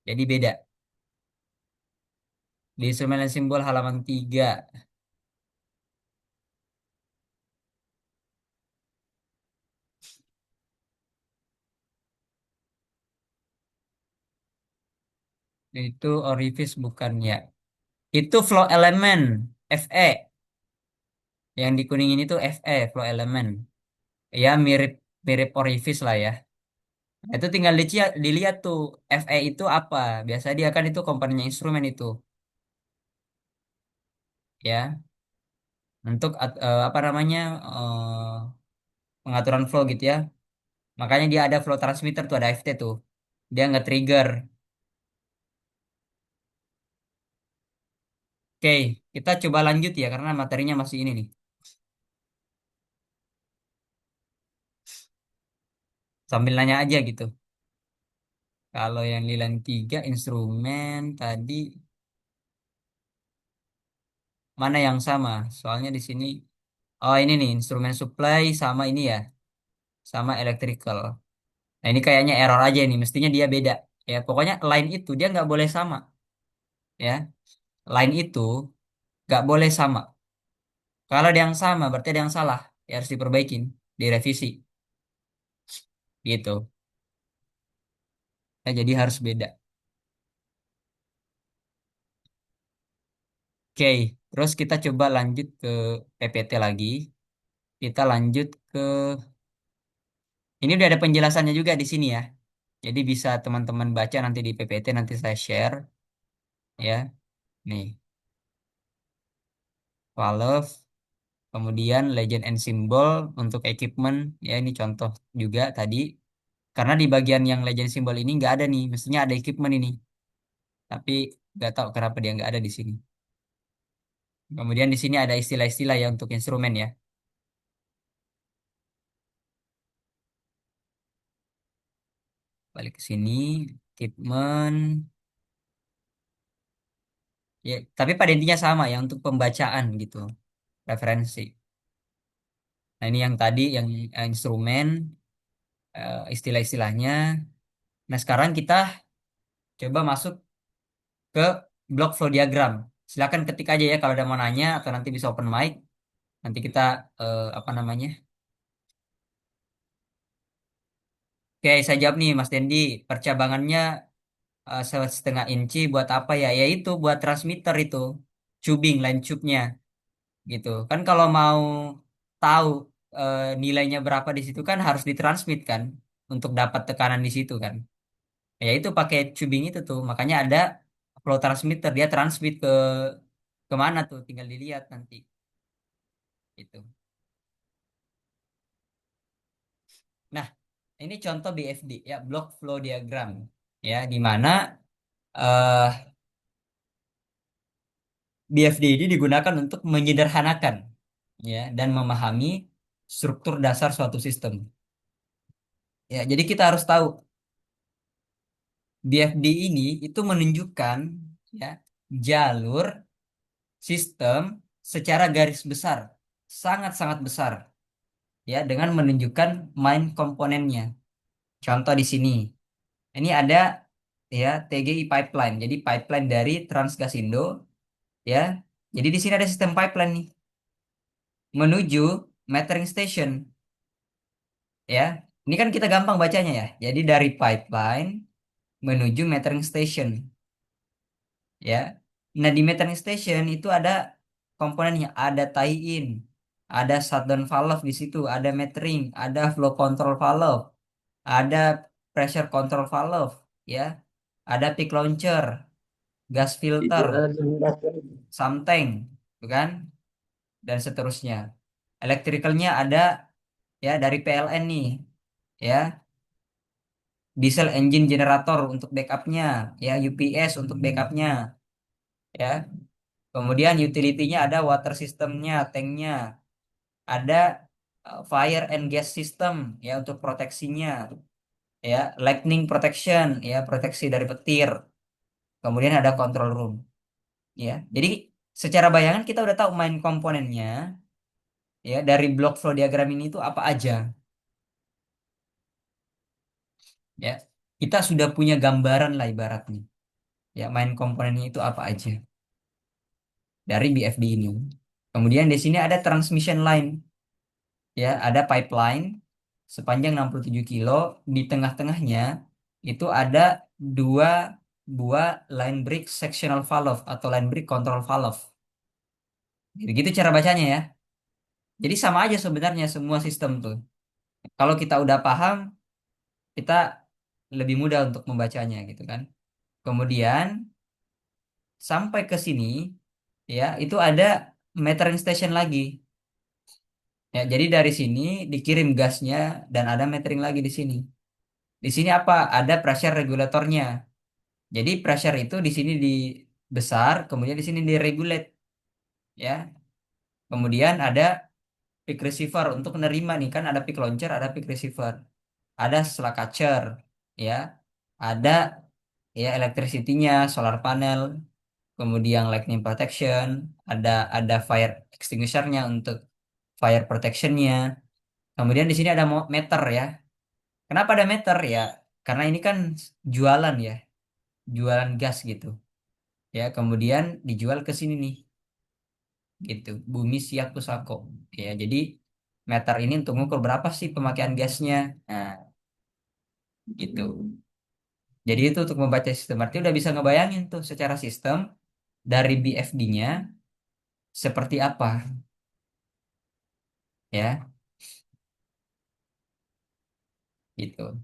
Jadi beda. Di instrumen dan simbol halaman 3 itu orifice bukan ya. Itu flow element Fe. Yang di kuning ini tuh Fe flow element. Ya mirip mirip orifice lah ya. Nah, itu tinggal dilihat tuh Fe itu apa. Biasa dia kan itu komponennya instrumen itu ya. Untuk apa namanya pengaturan flow gitu ya. Makanya dia ada flow transmitter tuh ada FT tuh. Dia nge-trigger. Oke, kita coba lanjut ya karena materinya masih ini nih. Sambil nanya aja gitu. Kalau yang di line 3 instrumen tadi mana yang sama? Soalnya di sini oh ini nih instrumen supply sama ini ya, sama electrical. Nah ini kayaknya error aja nih, mestinya dia beda. Ya pokoknya line itu dia nggak boleh sama ya. Line itu nggak boleh sama. Kalau ada yang sama berarti ada yang salah. Ya harus diperbaikin, direvisi gitu. Ya, jadi harus beda. Oke, terus kita coba lanjut ke PPT lagi. Kita lanjut ke ini udah ada penjelasannya juga di sini ya. Jadi bisa teman-teman baca nanti di PPT nanti saya share ya. Nih, valve, kemudian legend and symbol untuk equipment ya ini contoh juga tadi. Karena di bagian yang legend symbol ini nggak ada nih, mestinya ada equipment ini. Tapi nggak tahu kenapa dia nggak ada di sini. Kemudian di sini ada istilah-istilah ya untuk instrumen ya. Balik ke sini, equipment. Ya, tapi pada intinya sama ya untuk pembacaan gitu, referensi. Nah, ini yang tadi yang instrumen istilah-istilahnya. Nah, sekarang kita coba masuk ke block flow diagram. Silakan ketik aja ya kalau ada mau nanya atau nanti bisa open mic. Nanti kita apa namanya? Oke, saya jawab nih Mas Dendi. Percabangannya setengah inci buat apa ya? Yaitu buat transmitter itu, tubing, line tube-nya gitu. Kan kalau mau tahu nilainya berapa di situ kan harus ditransmit kan untuk dapat tekanan di situ kan. Ya itu pakai tubing itu tuh. Makanya ada flow transmitter dia transmit ke kemana tuh tinggal dilihat nanti itu. Nah, ini contoh BFD ya, block flow diagram ya di mana eh BFD ini digunakan untuk menyederhanakan ya dan memahami struktur dasar suatu sistem. Ya, jadi kita harus tahu BFD ini itu menunjukkan ya jalur sistem secara garis besar, sangat-sangat besar ya dengan menunjukkan main komponennya. Contoh di sini. Ini ada ya TGI pipeline. Jadi pipeline dari Transgasindo ya. Jadi di sini ada sistem pipeline nih menuju metering station ya. Ini kan kita gampang bacanya ya. Jadi dari pipeline menuju metering station ya. Nah, di metering station itu ada komponennya, ada tie-in, ada shutdown valve di situ, ada metering, ada flow control valve, ada pressure control valve ya. Ada peak launcher, gas filter, something, bukan? Dan seterusnya. Elektrikalnya ada ya dari PLN nih, ya. diesel engine generator untuk backupnya, ya UPS untuk backupnya, ya. Kemudian utility-nya ada water systemnya, tanknya, ada fire and gas system, ya untuk proteksinya, ya lightning protection, ya proteksi dari petir. Kemudian ada control room, ya. Jadi secara bayangan kita udah tahu main komponennya, ya dari block flow diagram ini itu apa aja, ya. Kita sudah punya gambaran lah ibaratnya, ya main komponennya itu apa aja dari BFD ini. Kemudian di sini ada transmission line, ya ada pipeline sepanjang 67 kilo. Di tengah-tengahnya itu ada dua buah line break sectional valve atau line break control valve. Jadi gitu cara bacanya ya. Jadi sama aja sebenarnya semua sistem tuh. Kalau kita udah paham, kita lebih mudah untuk membacanya gitu kan. Kemudian sampai ke sini, ya itu ada metering station lagi. Ya, jadi dari sini dikirim gasnya dan ada metering lagi di sini. Di sini apa? Ada pressure regulatornya. Jadi pressure itu di sini di besar, kemudian di sini diregulate, ya. Kemudian ada peak receiver untuk menerima nih kan ada peak launcher, ada peak receiver, ada slack catcher, ya. Ada ya electricity-nya, solar panel, kemudian lightning protection, ada fire extinguisher-nya untuk fire protection-nya. Kemudian di sini ada meter ya. Kenapa ada meter ya? Karena ini kan jualan ya, jualan gas gitu. Ya, kemudian dijual ke sini nih, gitu. Bumi Siak Pusako. Ya, jadi meter ini untuk mengukur berapa sih pemakaian gasnya. Nah, gitu. Jadi itu untuk membaca sistem. Berarti udah bisa ngebayangin tuh secara sistem dari BFD-nya seperti apa, ya, gitu.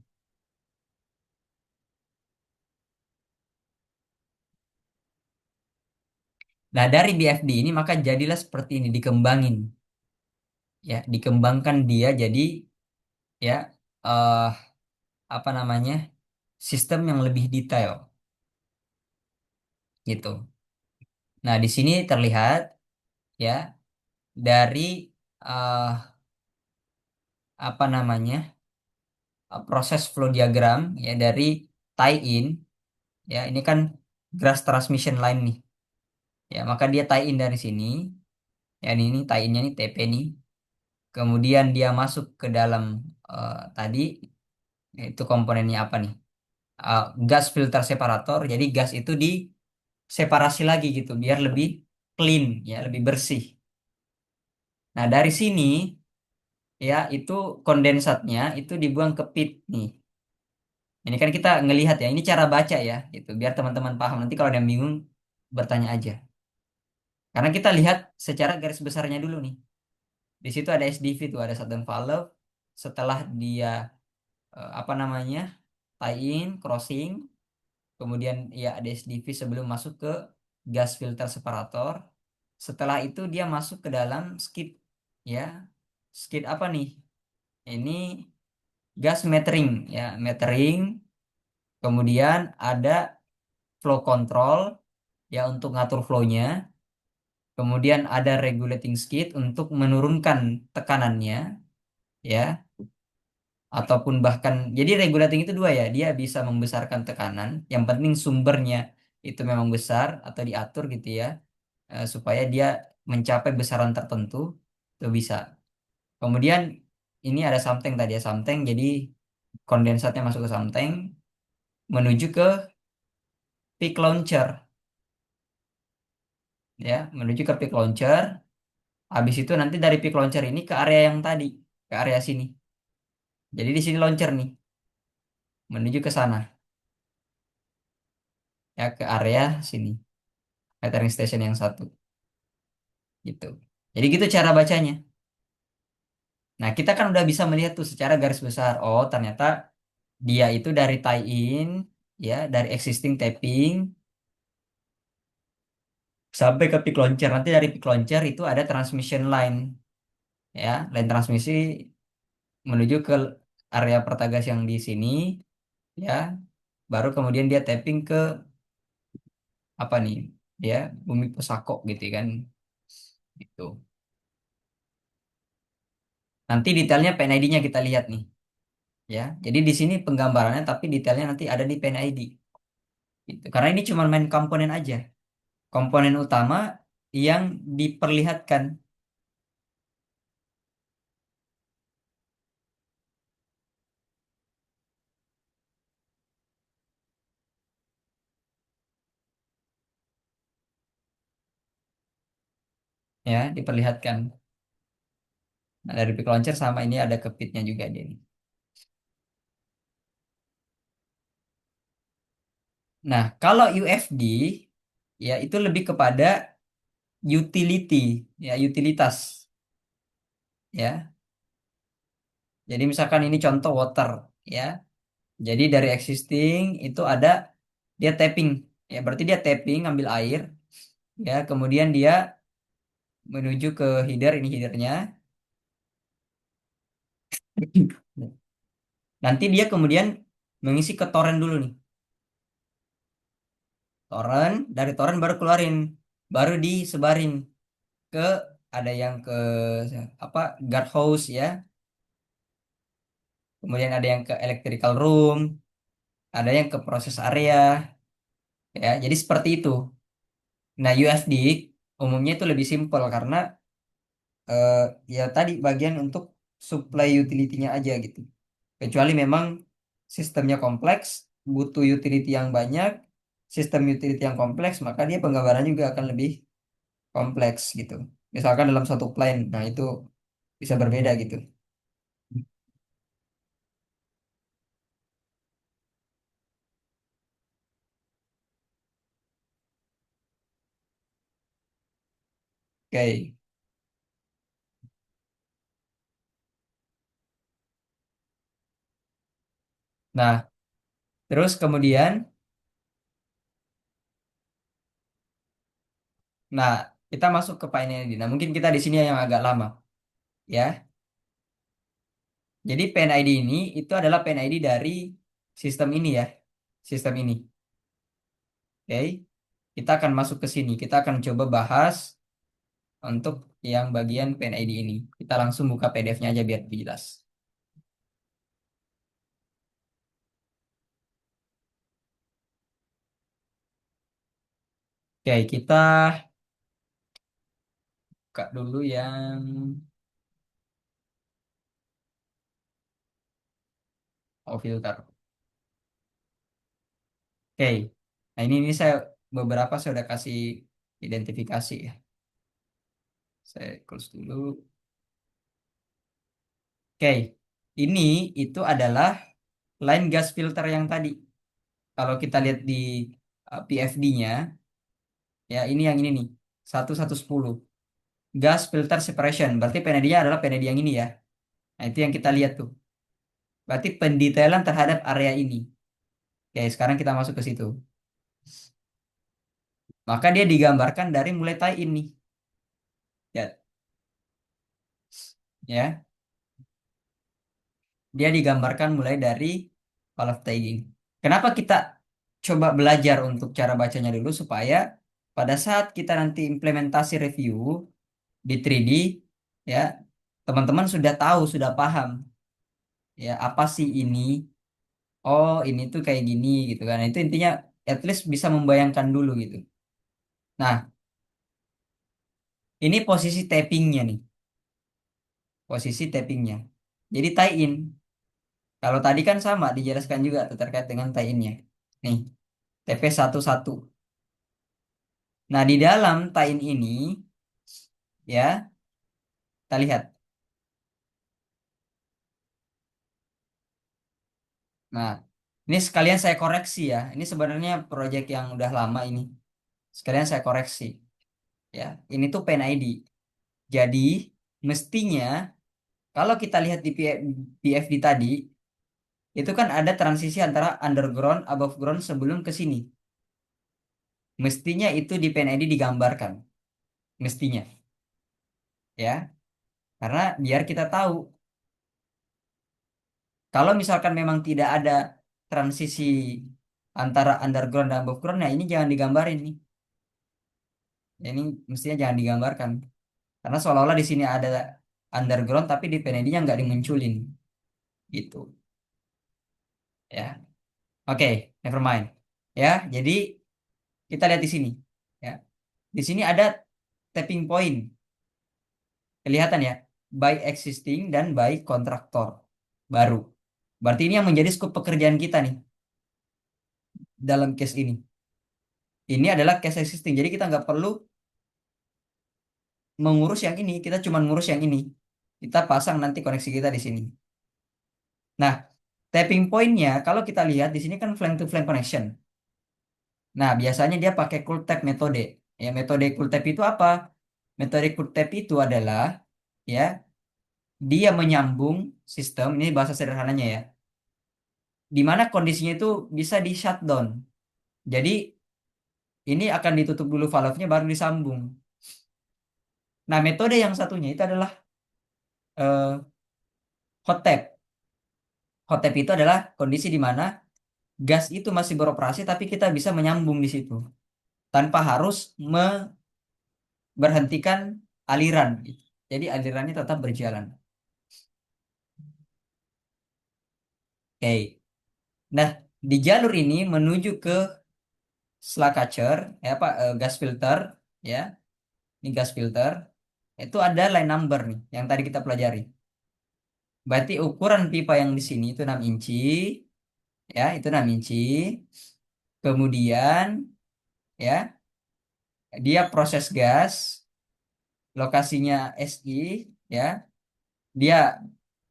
Nah, dari BFD ini maka jadilah seperti ini dikembangin, ya, dikembangkan dia jadi ya eh apa namanya? Sistem yang lebih detail, gitu. Nah, di sini terlihat ya dari eh apa namanya? Proses flow diagram ya dari tie in, ya ini kan gas transmission line nih. Ya, maka dia tie in dari sini. Ya ini tie innya nih TP nih. Kemudian dia masuk ke dalam tadi itu komponennya apa nih? Gas filter separator. Jadi gas itu diseparasi lagi gitu biar lebih clean, ya lebih bersih. Nah, dari sini ya itu kondensatnya itu dibuang ke pit nih. Ini kan kita ngelihat ya, ini cara baca ya, itu biar teman-teman paham. Nanti kalau ada yang bingung bertanya aja. Karena kita lihat secara garis besarnya dulu nih. Di situ ada SDV tuh, ada shutdown valve. Setelah dia apa namanya? Tie in, crossing, kemudian ya ada SDV sebelum masuk ke gas filter separator. Setelah itu dia masuk ke dalam skid, ya. Skid apa nih? Ini gas metering, ya, metering. Kemudian ada flow control, ya untuk ngatur flow-nya. Kemudian ada regulating skid untuk menurunkan tekanannya, ya, ataupun bahkan jadi regulating itu dua ya, dia bisa membesarkan tekanan. Yang penting sumbernya itu memang besar atau diatur gitu ya, supaya dia mencapai besaran tertentu itu bisa. Kemudian ini ada something tadi ya something, jadi kondensatnya masuk ke something menuju ke peak launcher, ya menuju ke peak launcher. Habis itu nanti dari peak launcher ini ke area yang tadi, ke area sini. Jadi di sini launcher nih, menuju ke sana, ya ke area sini, metering station yang satu, gitu. Jadi gitu cara bacanya. Nah, kita kan udah bisa melihat tuh secara garis besar. Oh, ternyata dia itu dari tie-in, ya, dari existing tapping sampai ke peak launcher. Nanti dari peak launcher itu ada transmission line, ya, line transmisi menuju ke area pertagas yang di sini. ya, baru kemudian dia tapping ke apa nih, dia Bumi Pusako gitu kan, gitu. Nanti detailnya PNID-nya kita lihat nih, ya. Jadi di sini penggambarannya, tapi detailnya nanti ada di PNID. Gitu. Karena ini cuma main komponen aja, komponen utama yang diperlihatkan, ya, diperlihatkan. Nah, dari pick launcher sama ini ada ke pitnya juga dia nih. Nah, kalau UFD ya itu lebih kepada utility, ya, utilitas, ya. Jadi misalkan ini contoh water, ya. Jadi dari existing itu ada dia tapping, ya, berarti dia tapping ngambil air, ya, kemudian dia menuju ke header, ini headernya. Nanti dia kemudian mengisi ke torrent dulu nih. Torrent, dari torrent baru keluarin, baru disebarin ke, ada yang ke apa, guard house, ya, kemudian ada yang ke electrical room, ada yang ke proses area, ya, jadi seperti itu. Nah, UFD umumnya itu lebih simpel karena eh, ya tadi bagian untuk supply utility-nya aja gitu. Kecuali memang sistemnya kompleks, butuh utility yang banyak, sistem utility yang kompleks, maka dia penggambaran juga akan lebih kompleks gitu. Misalkan dalam satu plan, nah itu bisa berbeda gitu. Oke. Nah, terus kemudian, nah, kita masuk ke PNID. Nah, mungkin kita di sini yang agak lama, ya. Jadi PNID ini itu adalah PNID dari sistem ini, ya. Sistem ini. Oke. Kita akan masuk ke sini. Kita akan coba bahas untuk yang bagian PNID ini. Kita langsung buka PDF-nya aja biar lebih jelas. Oke, kita buka dulu yang filter. Oke. Nah, ini saya beberapa saya udah kasih identifikasi, ya. Saya close dulu. Oke. Ini itu adalah line gas filter yang tadi. Kalau kita lihat di PFD-nya, ya, ini yang ini nih. 1110. Gas filter separation. Berarti PND-nya adalah PND yang ini, ya. Nah, itu yang kita lihat tuh. Berarti pendetailan terhadap area ini. Oke, sekarang kita masuk ke situ. Maka dia digambarkan dari mulai tie in nih. Ya, ya. Dia digambarkan mulai dari valve tagging. Kenapa kita coba belajar untuk cara bacanya dulu supaya pada saat kita nanti implementasi review di 3D, ya, teman-teman sudah tahu, sudah paham, ya, apa sih ini? Oh, ini tuh kayak gini gitu kan. Itu intinya at least bisa membayangkan dulu gitu. Nah, ini posisi tappingnya nih, posisi tappingnya. Jadi tie in. Kalau tadi kan sama dijelaskan juga tuh terkait dengan tie innya. Nih, TP11. Nah, di dalam tie in ini, ya, kita lihat. Nah, ini sekalian saya koreksi, ya. Ini sebenarnya proyek yang udah lama ini. Sekalian saya koreksi, ya. Ini tuh PNID. Jadi, mestinya kalau kita lihat di PFD tadi, itu kan ada transisi antara underground, above ground sebelum ke sini. Mestinya itu di PNID digambarkan. Mestinya, ya. Karena biar kita tahu, kalau misalkan memang tidak ada transisi antara underground dan above ground, nah ini jangan digambarin nih. Ini mestinya jangan digambarkan. Karena seolah-olah di sini ada underground, tapi di Penedinya nggak dimunculin. Gitu. Ya. Oke, never mind. Ya, jadi kita lihat di sini. Ya. Di sini ada tapping point. Kelihatan ya, by existing dan by kontraktor baru. Berarti ini yang menjadi skop pekerjaan kita nih dalam case ini. Ini adalah case existing. Jadi kita nggak perlu mengurus yang ini, kita cuma ngurus yang ini. Kita pasang nanti koneksi kita di sini. Nah, tapping point-nya kalau kita lihat di sini kan flank to flank connection. Nah, biasanya dia pakai cool tap metode. Ya, metode cool tap itu apa? Metode cool tap itu adalah ya, dia menyambung sistem, ini bahasa sederhananya ya, di mana kondisinya itu bisa di shutdown. Jadi ini akan ditutup dulu valve-nya baru disambung. Nah, metode yang satunya itu adalah hot tap. Hot tap itu adalah kondisi di mana gas itu masih beroperasi tapi kita bisa menyambung di situ tanpa harus berhentikan aliran. Jadi alirannya tetap berjalan. Oke. Nah, di jalur ini menuju ke slug catcher, ya Pak, gas filter, ya. Ini gas filter. Itu ada line number nih yang tadi kita pelajari. Berarti ukuran pipa yang di sini itu 6 inci, ya, itu 6 inci. Kemudian, ya, dia proses gas, lokasinya SI, ya. Dia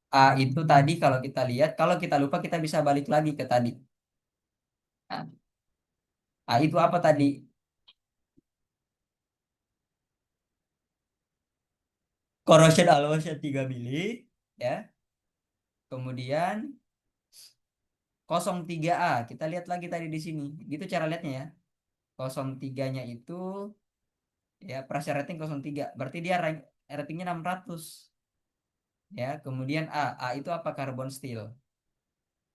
A itu tadi kalau kita lihat, kalau kita lupa kita bisa balik lagi ke tadi. Nah, A itu apa tadi? Corrosion aloysia 3 mili, ya. Kemudian 03A, kita lihat lagi tadi di sini. Gitu cara lihatnya ya. 03-nya itu ya pressure rating 03. Berarti dia ratingnya 600. Ya, kemudian A itu apa? Carbon steel.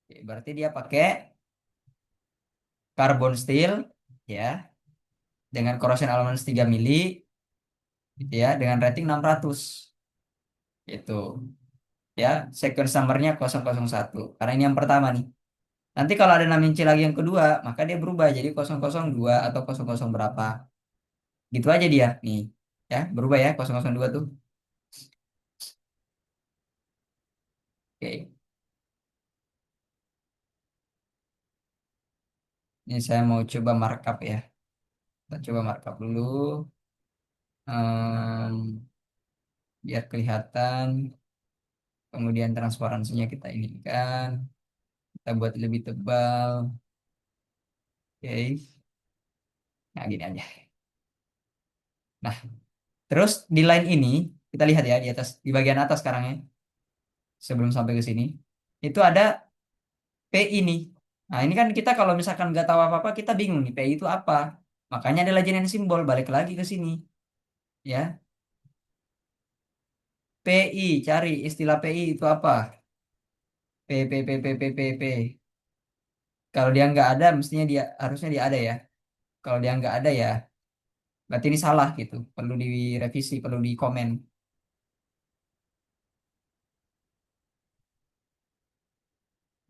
Oke, berarti dia pakai carbon steel ya dengan corrosion allowance 3 mili gitu ya dengan rating 600. Itu ya, sequence numbernya 001 karena ini yang pertama nih. Nanti kalau ada 6 inci lagi yang kedua, maka dia berubah jadi 002 atau 00 berapa. Gitu aja dia nih. Ya, berubah ya 002 tuh. Oke. Ini saya mau coba markup ya. Kita coba markup dulu. Biar kelihatan. Kemudian transparansinya kita ini kan. Kita buat lebih tebal. Oke. Nah, gini aja. Nah, terus di line ini, kita lihat ya di atas, di bagian atas sekarang ya. Sebelum sampai ke sini. Itu ada PI nih. Nah, ini kan kita kalau misalkan nggak tahu apa-apa, kita bingung nih PI itu apa. Makanya ada legend simbol, balik lagi ke sini. Ya, PI, cari istilah PI itu apa? P, P, P, P, P, P, P. Kalau dia nggak ada, mestinya dia harusnya dia ada ya. Kalau dia nggak ada ya, berarti ini salah gitu. Perlu direvisi, perlu dikomen.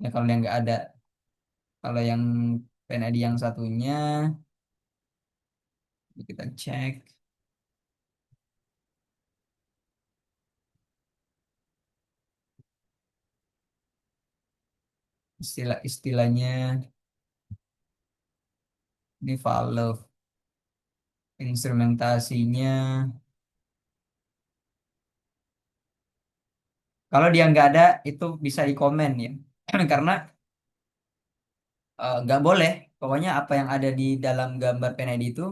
Ya kalau dia nggak ada, kalau yang PNID yang satunya, kita cek istilah-istilahnya di valve, instrumentasinya. Kalau dia nggak ada, itu bisa dikomen ya. Karena nggak boleh. Pokoknya apa yang ada di dalam gambar PNID itu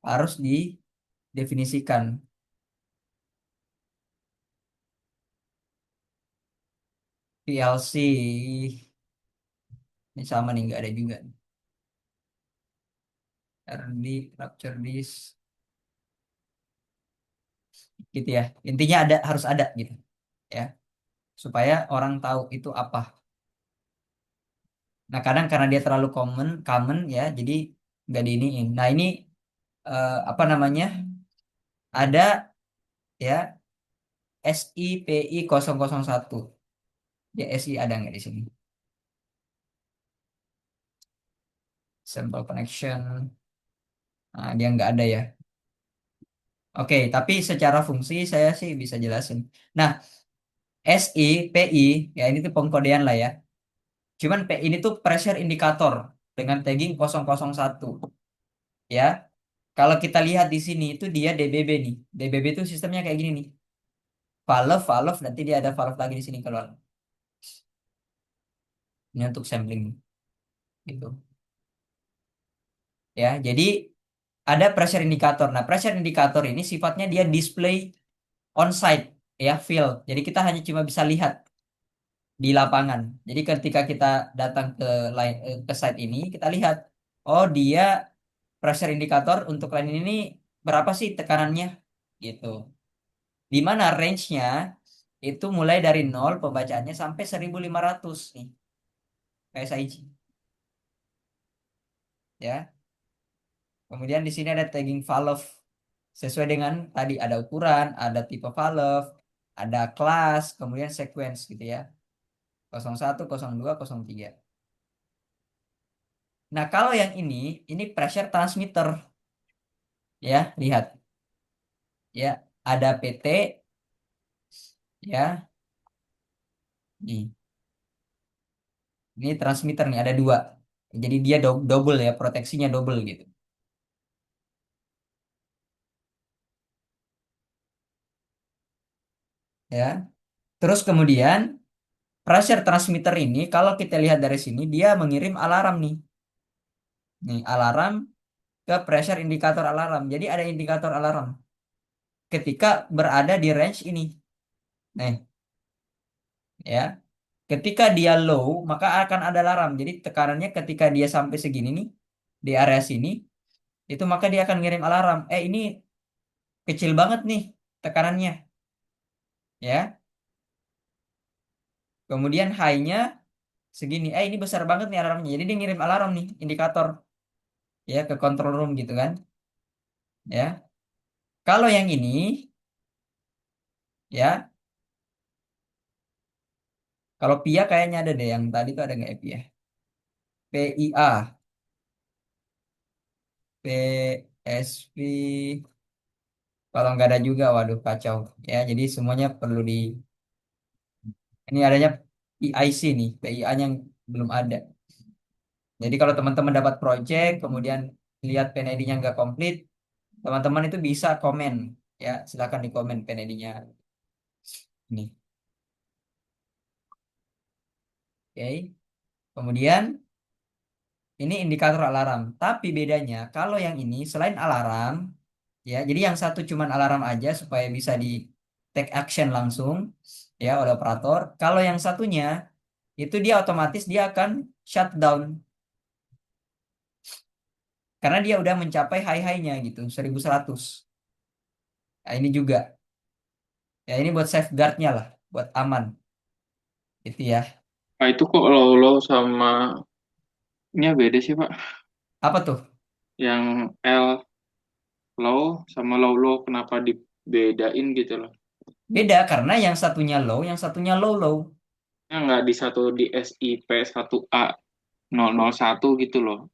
harus didefinisikan. PLC ini sama nih nggak ada juga. RD capture disk gitu ya. Intinya ada harus ada gitu ya supaya orang tahu itu apa. Nah, kadang karena dia terlalu common, common ya, jadi nggak diiniin. Nah, ini apa namanya? Ada ya SIPI 001. Ya, SI ada nggak di sini? Sample connection. Nah, dia nggak ada ya. Oke, tapi secara fungsi saya sih bisa jelasin. Nah, SIPI ya ini tuh pengkodean lah ya. Cuman P ini tuh pressure indicator dengan tagging 001 ya. Kalau kita lihat di sini itu dia DBB nih. DBB itu sistemnya kayak gini nih. Valve, valve, nanti dia ada valve lagi di sini keluar. Ini untuk sampling gitu. Ya, jadi ada pressure indicator. Nah, pressure indicator ini sifatnya dia display on site ya, field. Jadi kita hanya cuma bisa lihat di lapangan. Jadi ketika kita datang ke ke site ini, kita lihat oh dia pressure indicator untuk line ini berapa sih tekanannya gitu. Di mana range-nya itu mulai dari 0 pembacaannya sampai 1.500 nih PSIG ya. Kemudian di sini ada tagging valve sesuai dengan tadi ada ukuran, ada tipe valve, ada kelas, kemudian sequence gitu ya. 01, 02, 03. Nah, kalau yang ini pressure transmitter ya, lihat ya, ada PT ya. Nih, ini transmitter nih ada dua. Jadi dia double ya, proteksinya double gitu ya. Terus kemudian pressure transmitter ini kalau kita lihat dari sini dia mengirim alarm nih. Nih, alarm ke pressure indikator alarm. Jadi ada indikator alarm ketika berada di range ini. Nih, ya. Ketika dia low, maka akan ada alarm. Jadi tekanannya ketika dia sampai segini nih di area sini, itu maka dia akan ngirim alarm. Ini kecil banget nih tekanannya, ya. Kemudian high-nya segini. Ini besar banget nih alarmnya. Jadi dia ngirim alarm nih, indikator ya ke control room gitu kan, ya. Kalau yang ini, ya, kalau PIA kayaknya ada deh yang tadi tuh ada nggak ya PIA? PIA, PSP. Kalau nggak ada juga, waduh kacau. Ya, jadi semuanya perlu di. Ini adanya PIC nih, PIA-nya yang belum ada. Jadi kalau teman-teman dapat project, kemudian lihat PNID-nya nggak komplit, teman-teman itu bisa komen. Ya, silakan di komen PNID-nya. Nih, oke. Kemudian ini indikator alarm. Tapi bedanya, kalau yang ini selain alarm, ya, jadi yang satu cuman alarm aja supaya bisa di take action langsung, ya, oleh operator. Kalau yang satunya, itu dia otomatis dia akan shutdown. Karena dia udah mencapai high-high-nya gitu, 1.100. Nah, ini juga. Ya, ini buat safeguard-nya lah, buat aman. Itu ya. Nah, itu kok low-low sama nya beda sih, Pak. Apa tuh? Yang L low sama low-low kenapa dibedain gitu loh. Beda karena yang satunya low, yang satunya low-low. Ya nggak di satu di SIP1A001 gitu loh.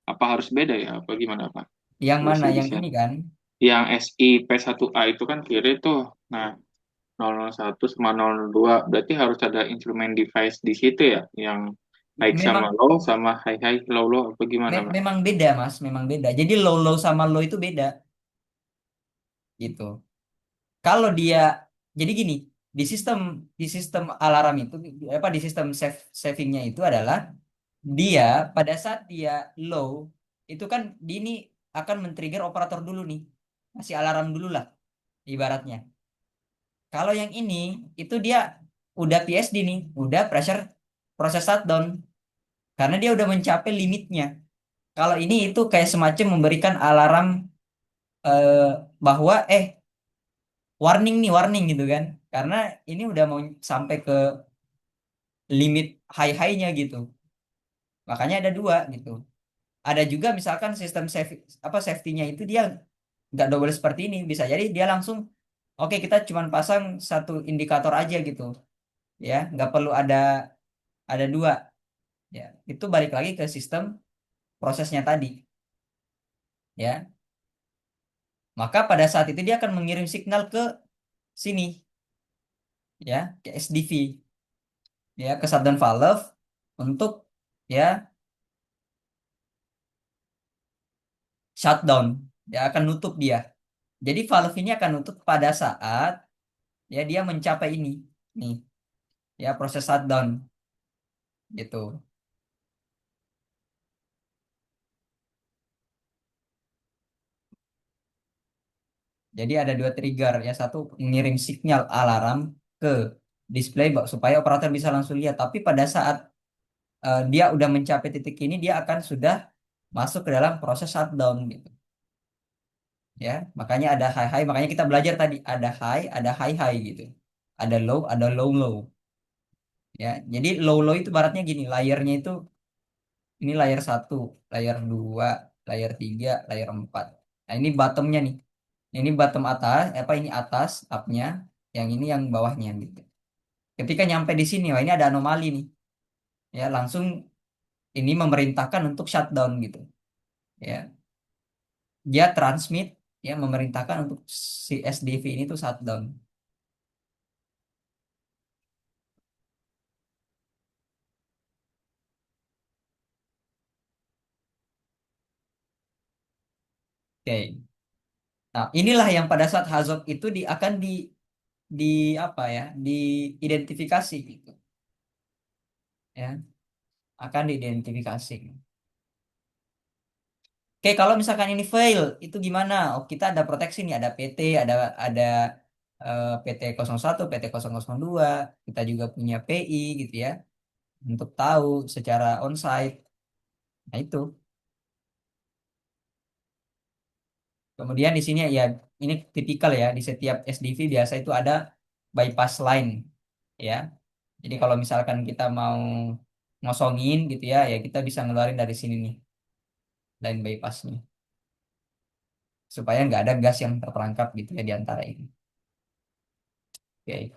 Apa harus beda ya? Apa gimana, Pak? Yang mana? Bisa Yang bisa. ini kan? Yang SIP1A itu kan kiri tuh. Nah, 001 sama 002 berarti harus ada instrumen device di situ ya yang high sama Memang low sama high high low low apa gimana Pak? memang beda, Mas. Memang beda. Jadi low-low sama low itu beda. Gitu. Kalau dia jadi gini, di sistem alarm itu apa di sistem savingnya itu adalah dia pada saat dia low itu kan di ini akan men-trigger operator dulu nih. Masih alarm dulu lah ibaratnya. Kalau yang ini itu dia udah PSD nih, udah pressure proses shutdown karena dia udah mencapai limitnya. Kalau ini itu kayak semacam memberikan alarm eh, bahwa warning nih warning gitu kan. Karena ini udah mau sampai ke limit high-nya gitu. Makanya ada dua gitu. Ada juga misalkan sistem safety-nya itu dia nggak double seperti ini. Bisa jadi dia langsung, oke kita cuma pasang satu indikator aja gitu, ya nggak perlu ada dua, ya itu balik lagi ke sistem prosesnya tadi, ya. Maka pada saat itu dia akan mengirim signal ke sini, ya, ke SDV, ya, ke shutdown valve untuk, ya, shutdown. Dia akan nutup dia. Jadi valve ini akan nutup pada saat, ya, dia mencapai ini, nih, ya, proses shutdown gitu. Jadi ada dua trigger, ya, satu mengirim sinyal alarm ke display supaya operator bisa langsung lihat. Tapi pada saat dia udah mencapai titik ini, dia akan sudah masuk ke dalam proses shutdown gitu. Ya, makanya ada high high, makanya kita belajar tadi ada high high gitu. Ada low low. Ya, jadi low low itu baratnya gini, layernya itu ini layer satu, layer dua, layer tiga, layer empat. Nah, ini bottomnya nih. Ini bottom atas, apa ini atas upnya, yang ini yang bawahnya gitu. Ketika nyampe di sini, wah ini ada anomali nih. Ya, langsung ini memerintahkan untuk shutdown gitu. Ya, dia transmit, ya, memerintahkan untuk si SDV ini tuh shutdown. Oke. Nah, inilah yang pada saat hazard itu akan di apa ya? Diidentifikasi gitu, ya. Akan diidentifikasi. Oke, kalau misalkan ini fail, itu gimana? Oh, kita ada proteksi nih, ada PT, ada PT 01, PT 002, kita juga punya PI gitu ya, untuk tahu secara onsite. Nah, itu. Kemudian di sini ya ini tipikal ya, di setiap SDV biasa itu ada bypass line, ya. Jadi kalau misalkan kita mau ngosongin gitu ya, ya kita bisa ngeluarin dari sini nih, line bypassnya, supaya nggak ada gas yang terperangkap gitu ya di antara ini. Oke.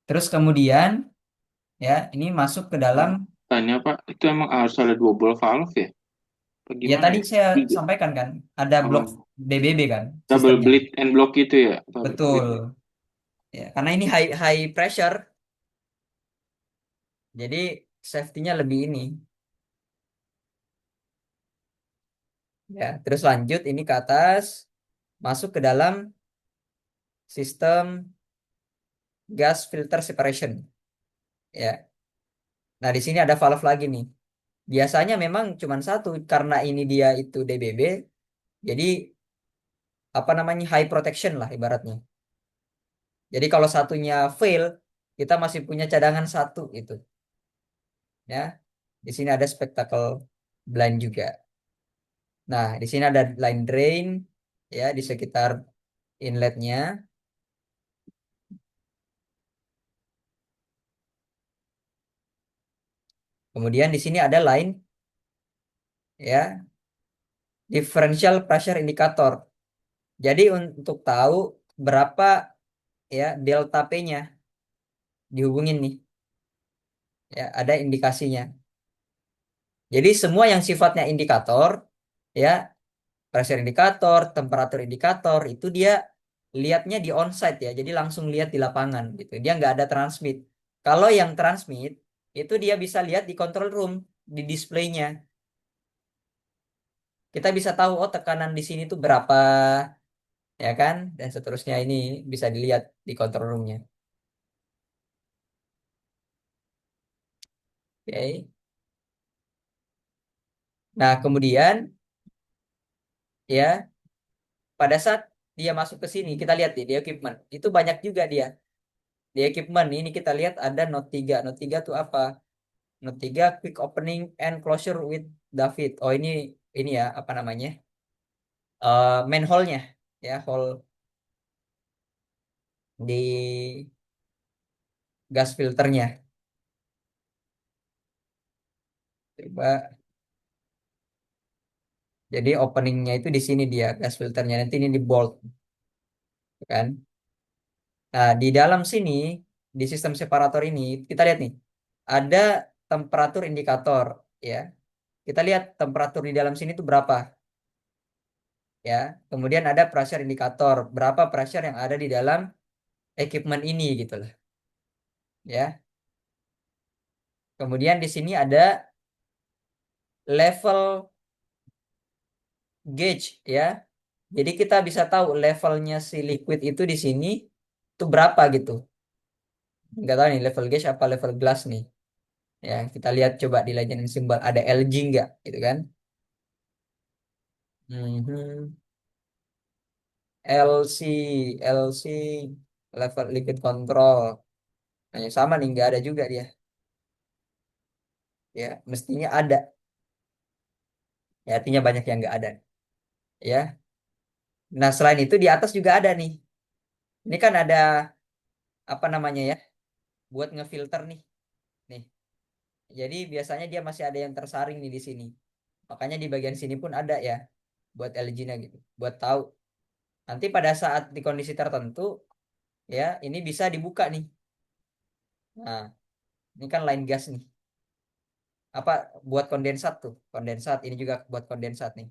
Terus kemudian, ya, ini masuk ke dalam, Tanya Pak, itu emang harus ada double valve ya? Apa ya gimana tadi ya? saya Tiga. sampaikan kan, ada blok Oh, BBB kan double sistemnya. bleed and block itu ya? Double bleed. Betul. Ya, karena ini high high pressure, jadi safety-nya lebih ini. Ya, terus lanjut ini ke atas, masuk ke dalam sistem gas filter separation. Ya. Nah, di sini ada valve lagi nih. Biasanya memang cuma satu karena ini dia itu DBB, jadi apa namanya high protection lah ibaratnya. Jadi kalau satunya fail, kita masih punya cadangan satu itu, ya. Di sini ada spectacle blind juga. Nah, di sini ada line drain, ya, di sekitar inletnya. Kemudian di sini ada line, ya, differential pressure indicator. Jadi untuk tahu berapa, ya, delta P-nya dihubungin nih, ya, ada indikasinya. Jadi semua yang sifatnya indikator, ya, pressure indikator, temperatur indikator, itu dia lihatnya di onsite ya. Jadi langsung lihat di lapangan gitu. Dia nggak ada transmit. Kalau yang transmit itu dia bisa lihat di control room, di displaynya. Kita bisa tahu oh tekanan di sini tuh berapa, ya kan? Dan seterusnya ini bisa dilihat di control roomnya. Oke. Nah, kemudian, ya, pada saat dia masuk ke sini, kita lihat di equipment. Itu banyak juga dia. Di equipment ini kita lihat ada Note 3. Note 3 tuh apa? Note 3 quick opening and closure with David. Oh, ini ya, apa namanya? Manhole-nya, ya, hole di gas filternya. Coba. Jadi openingnya itu di sini dia gas filternya, nanti ini di bold kan. Nah, di dalam sini di sistem separator ini kita lihat nih ada temperatur indikator ya. Kita lihat temperatur di dalam sini itu berapa ya. Kemudian ada pressure indikator, berapa pressure yang ada di dalam equipment ini gitu lah ya. Kemudian di sini ada level gauge ya. Jadi kita bisa tahu levelnya si liquid itu di sini itu berapa gitu. Nggak tahu nih level gauge apa level glass nih. Ya, kita lihat coba di legend simbol ada LG nggak gitu kan. Mhm. LC, LC level liquid control. Nah, yang sama nih nggak ada juga dia. Ya, mestinya ada. Ya, artinya banyak yang nggak ada. Ya. Nah, selain itu di atas juga ada nih. Ini kan ada apa namanya ya? Buat ngefilter nih. Nih. Jadi biasanya dia masih ada yang tersaring nih di sini. Makanya di bagian sini pun ada ya buat LG-nya gitu. Buat tahu. Nanti pada saat di kondisi tertentu ya, ini bisa dibuka nih. Nah, ini kan line gas nih. Apa buat kondensat tuh? Kondensat ini juga buat kondensat nih.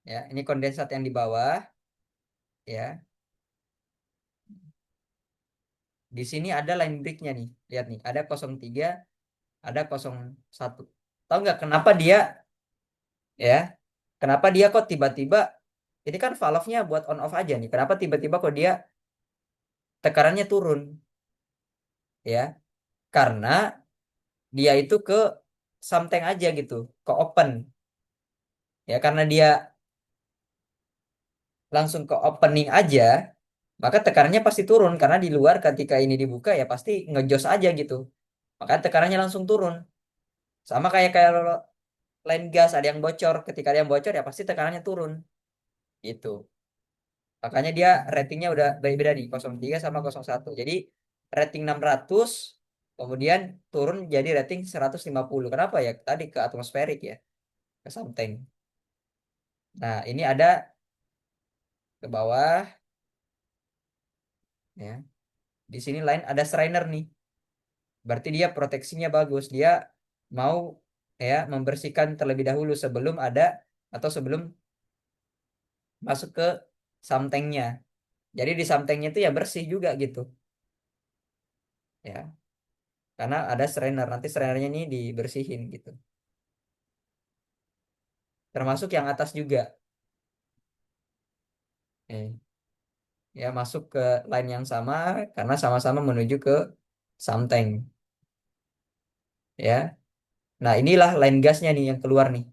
Ya, ini kondensat yang di bawah ya. Di sini ada line breaknya nih. Lihat nih, ada 03, ada 01. Tahu nggak kenapa dia ya? Kenapa dia kok tiba-tiba ini kan valve-nya buat on off aja nih. Kenapa tiba-tiba kok dia tekanannya turun ya? Karena dia itu ke something aja gitu, ke open. Ya, karena dia langsung ke opening aja, maka tekanannya pasti turun karena di luar ketika ini dibuka ya pasti ngejos aja gitu. Maka tekanannya langsung turun. Sama kayak line gas ada yang bocor, ketika ada yang bocor ya pasti tekanannya turun. Gitu. Makanya dia ratingnya udah beda-beda nih 03 sama 01. Jadi rating 600 kemudian turun jadi rating 150. Kenapa ya? Tadi ke atmosferik ya, ke something. Nah, ini ada ke bawah ya. Di sini line ada strainer nih. Berarti dia proteksinya bagus. Dia mau ya membersihkan terlebih dahulu sebelum ada atau sebelum masuk ke somethingnya. Jadi di somethingnya itu ya bersih juga gitu. Ya, karena ada strainer. Nanti strainernya ini dibersihin gitu. Termasuk yang atas juga. Eh, ya masuk ke line yang sama karena sama-sama menuju ke something. Ya. Nah, inilah line gasnya nih yang keluar nih.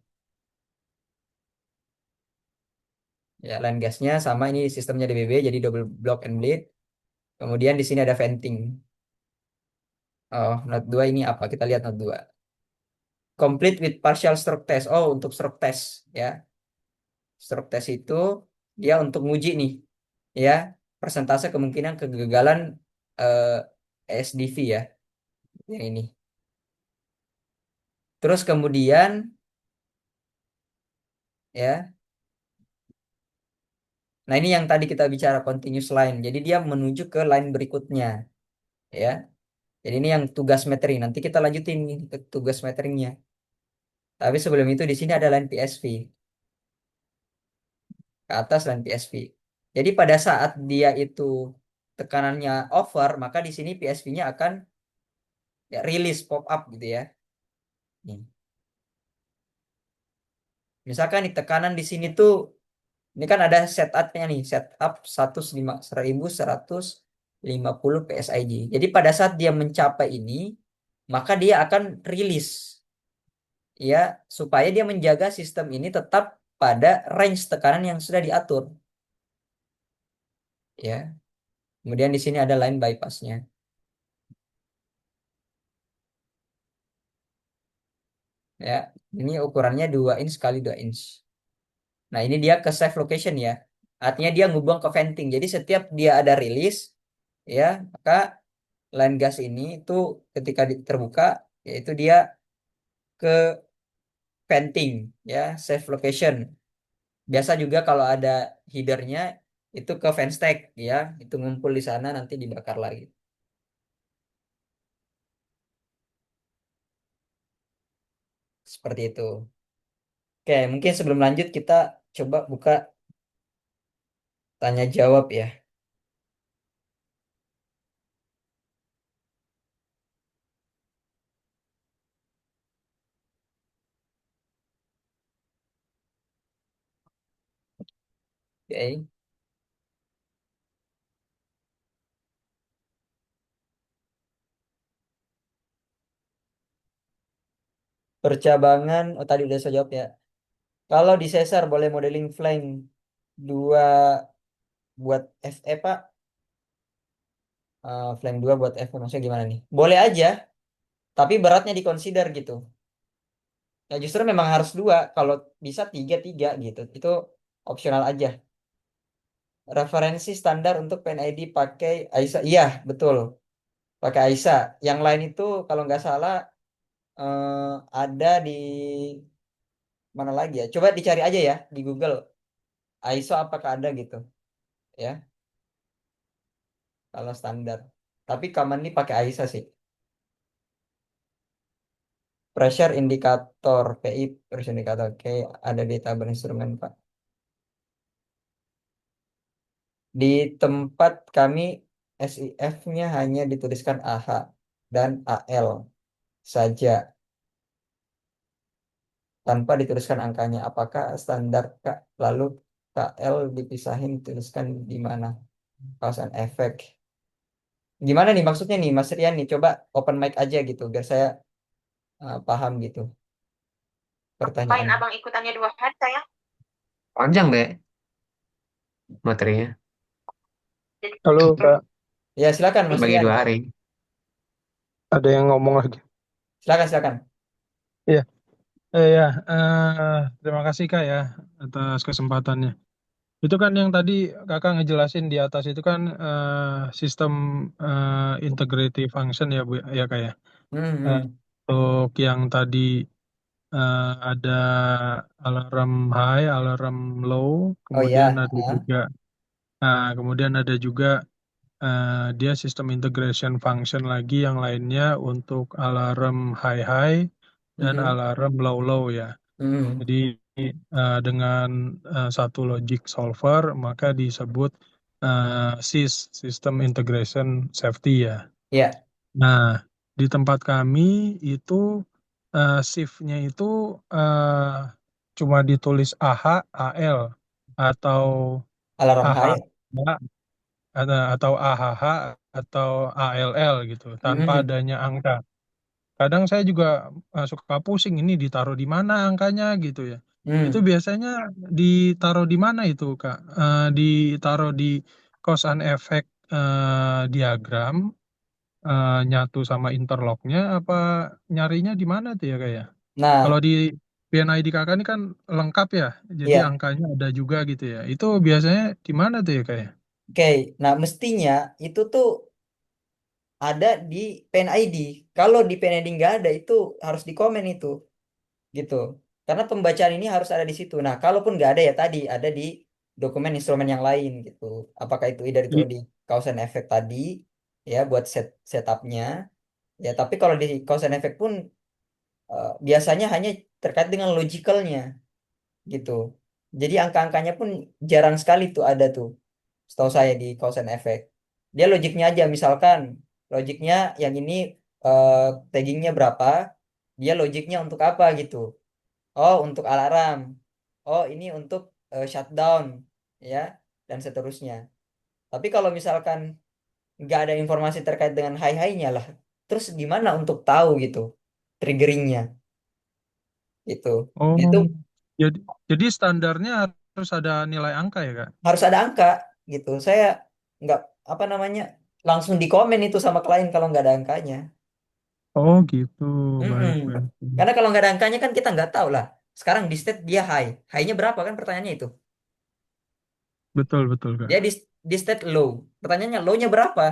Ya, line gasnya sama ini sistemnya DBB jadi double block and bleed. Kemudian di sini ada venting. Oh, note 2 ini apa? Kita lihat note 2. Complete with partial stroke test. Oh, untuk stroke test ya. Stroke test itu dia untuk nguji nih ya persentase kemungkinan kegagalan eh, SDV ya yang ini. Terus kemudian ya. Nah, ini yang tadi kita bicara continuous line. Jadi dia menuju ke line berikutnya ya. Jadi ini yang tugas metering. Nanti kita lanjutin nih ke tugas meteringnya. Tapi sebelum itu di sini ada line PSV ke atas line PSV. Jadi pada saat dia itu tekanannya over, maka di sini PSV-nya akan ya, rilis pop up gitu ya. Nih. Misalkan nih tekanan di sini tuh ini kan ada setupnya nih, setup 1150 PSIG. Jadi pada saat dia mencapai ini, maka dia akan rilis ya supaya dia menjaga sistem ini tetap pada range tekanan yang sudah diatur ya. Kemudian di sini ada line bypassnya ya. Ini ukurannya 2 inch kali 2 inch. Nah, ini dia ke safe location ya. Artinya dia ngubung ke venting. Jadi setiap dia ada rilis ya, maka line gas ini itu ketika terbuka yaitu dia ke venting ya, save location. Biasa juga kalau ada headernya itu ke fanstack ya, itu ngumpul di sana nanti dibakar lagi. Seperti itu. Oke, mungkin sebelum lanjut kita coba buka tanya jawab ya. Oke. Percabangan, oh tadi udah saya jawab ya. Kalau di sesar boleh modeling flank dua buat FE Pak. Flank 2 buat FE maksudnya gimana nih? Boleh aja, tapi beratnya dikonsider gitu. Ya justru memang harus dua, kalau bisa tiga tiga gitu. Itu opsional aja. Referensi standar untuk PNID pakai AISA. Iya, betul. Pakai AISA. Yang lain itu kalau nggak salah ada di mana lagi ya? Coba dicari aja ya di Google. AISO apakah ada gitu ya? Kalau standar. Tapi commonly pakai AISA sih. Pressure indikator PI, pressure indikator. Oke, ada di tabel instrumen Pak. Di tempat kami SIF-nya hanya dituliskan AH dan AL saja tanpa dituliskan angkanya. Apakah standar Kak? Lalu KL dipisahin dituliskan di mana? Cause and effect. Gimana nih maksudnya nih Mas Rian nih? Coba open mic aja gitu biar saya paham gitu Ngapain pertanyaannya. abang ikutannya 2 hari sayang? Panjang deh materinya. Jadi Halo Kak, Ya silakan Mas Bagi Rian. 2 hari. ada yang ngomong lagi. Silakan silakan. Iya, ya, terima kasih Kak ya atas kesempatannya. Itu kan yang tadi Kakak ngejelasin di atas itu kan sistem integrated function ya Bu ya Kak ya. Hmm, Eh, hmm. untuk yang tadi ada alarm high, alarm low, Oh kemudian ya. ada juga, kemudian ada juga dia sistem integration function lagi yang lainnya untuk alarm high high dan Mhm. alarm low low ya. Hmm. Jadi dengan satu logic solver maka disebut SIS, System Integration Safety ya. Ya, Nah, di tempat kami itu shift-nya itu eh, cuma ditulis AH, AL atau alarm AH high. atau AHH atau ALL gitu tanpa Hmm. adanya angka. Kadang saya juga suka pusing ini ditaruh di mana angkanya gitu ya. Itu Hmm. biasanya ditaruh di mana itu Kak? Ditaruh di cause and effect diagram nyatu sama interlocknya apa nyarinya di mana tuh ya Kak ya? Kalau Nah, di PNID kakak ini kan lengkap ya, jadi ya, angkanya ada juga gitu ya. Itu biasanya di mana tuh ya Kak ya? oke. Nah, mestinya itu tuh ada di PNID. Kalau di PNID nggak ada, itu harus di komen itu, gitu. Karena pembacaan ini harus ada di situ. Nah, kalaupun nggak ada ya tadi ada di dokumen instrumen yang lain, gitu. Apakah itu either itu I- di cause and effect tadi, ya buat setupnya. Ya, tapi kalau di cause and effect pun biasanya hanya terkait dengan logicalnya, gitu. Jadi angka-angkanya pun jarang sekali tuh ada tuh, setahu saya di cause and effect. Dia logiknya aja, misalkan logiknya yang ini eh, taggingnya berapa, dia logiknya untuk apa gitu. Oh, untuk alarm. Oh, ini untuk shutdown, ya, dan seterusnya. Tapi kalau misalkan nggak ada informasi terkait dengan high-high-nya lah, terus gimana untuk tahu gitu triggeringnya itu. Itu Oh, jadi jadi standarnya harus ada nilai angka ya Kak? harus ada angka gitu. Saya nggak apa namanya langsung di komen itu sama klien kalau nggak ada angkanya. Oh gitu, Mm-mm. baik baik. Karena kalau nggak ada angkanya kan kita nggak tahu lah. Sekarang di state dia high, high-nya berapa kan pertanyaannya itu. Betul betul Dia Kak. di state low, pertanyaannya low-nya berapa,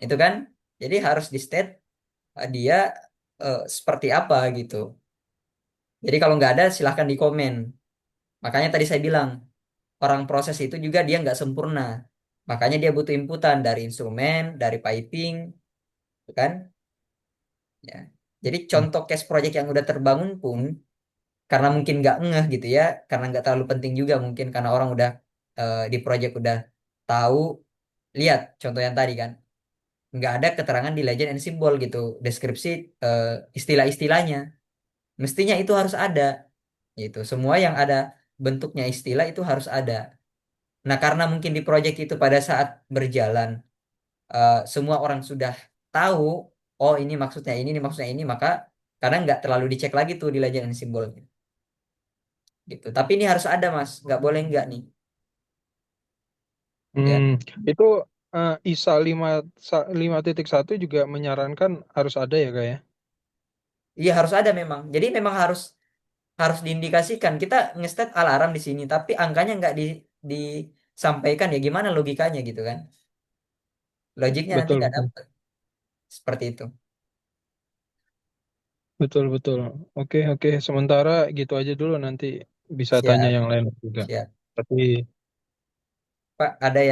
itu kan. Jadi harus di state dia seperti apa gitu. Jadi kalau nggak ada silahkan di komen. Makanya tadi saya bilang orang proses itu juga dia nggak sempurna. Makanya dia butuh inputan dari instrumen, dari piping, kan? Ya. Jadi contoh case project yang udah terbangun pun karena mungkin nggak ngeh gitu ya, karena nggak terlalu penting juga mungkin karena orang udah di project udah tahu, lihat contoh yang tadi kan, nggak ada keterangan di legend and symbol gitu, deskripsi eh, istilah-istilahnya. Mestinya itu harus ada, gitu. Semua yang ada bentuknya istilah itu harus ada. Nah, karena mungkin di project itu pada saat berjalan semua orang sudah tahu, oh ini maksudnya ini, maka karena nggak terlalu dicek lagi tuh di legend and symbolnya. Gitu. Tapi ini harus ada Mas, nggak boleh nggak nih. Ya, Hmm, itu ISA 5.1 juga menyarankan harus ada ya kak ya? iya harus ada memang. Jadi memang harus harus diindikasikan. Kita nge-state alarm di sini, tapi angkanya nggak disampaikan ya gimana logikanya gitu kan? Logiknya nanti Betul nggak betul dapet seperti itu. betul betul. Oke oke. Sementara gitu aja dulu nanti bisa tanya Siap, yang lain juga. siap. Tapi Pak, ada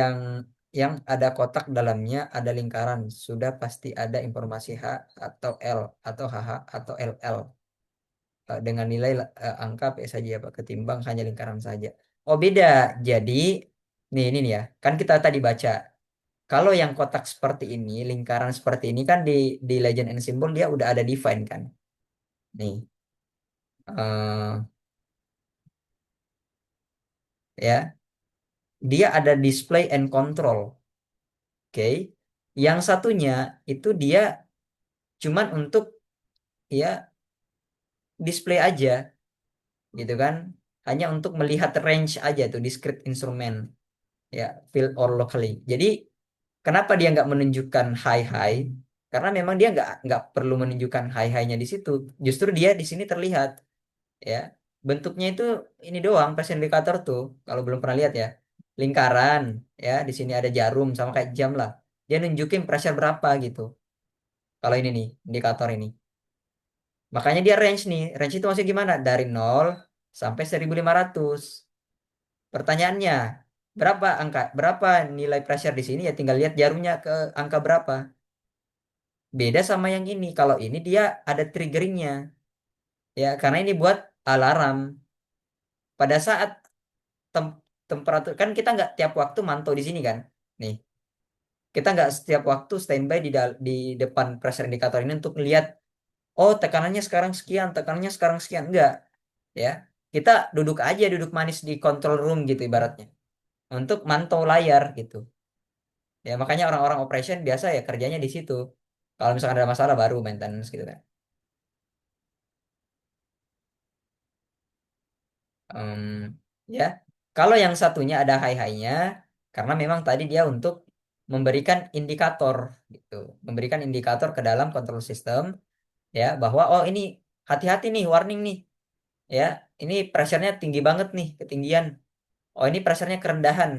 yang ada kotak dalamnya, ada lingkaran. Sudah pasti ada informasi H atau L atau HH atau LL. Dengan nilai angka P saja ya Pak, ketimbang hanya lingkaran saja. Oh beda. Jadi ini nih ya, kan kita tadi baca. Kalau yang kotak seperti ini, lingkaran seperti ini kan di Legend and Symbol dia udah ada define kan. Nih, eh, ya, dia ada display and control. Oke. Yang satunya itu dia cuman untuk ya display aja gitu kan. Hanya untuk melihat range aja tuh discrete instrument ya field or locally. Jadi kenapa dia nggak menunjukkan high-high? Karena memang dia nggak perlu menunjukkan high-high-nya di situ. Justru dia di sini terlihat ya. Bentuknya itu ini doang pressure indicator tuh. Kalau belum pernah lihat ya. Lingkaran ya, di sini ada jarum sama kayak jam lah. Dia nunjukin pressure berapa gitu. Kalau ini nih, indikator ini. Makanya dia range nih. Range itu maksudnya gimana? Dari 0 sampai 1.500. Pertanyaannya, berapa nilai pressure di sini ya tinggal lihat jarumnya ke angka berapa. Beda sama yang ini. Kalau ini dia ada triggeringnya. Ya, karena ini buat alarm. Pada saat tem- temperatur, kan kita nggak tiap waktu mantau di sini kan. Nih, kita nggak setiap waktu standby di depan pressure indicator ini untuk melihat, oh tekanannya sekarang sekian, tekanannya sekarang sekian. Enggak, ya. Kita duduk manis di control room gitu ibaratnya. Untuk mantau layar gitu. Ya, makanya orang-orang operation biasa ya kerjanya di situ. Kalau misalkan ada masalah baru maintenance gitu kan. Em, ya, kalau yang satunya ada high-high-nya, karena memang tadi dia untuk memberikan indikator gitu, memberikan indikator ke dalam control system ya bahwa oh ini hati-hati nih, warning nih, ya ini pressure-nya tinggi banget nih, ketinggian. Oh ini pressure-nya kerendahan,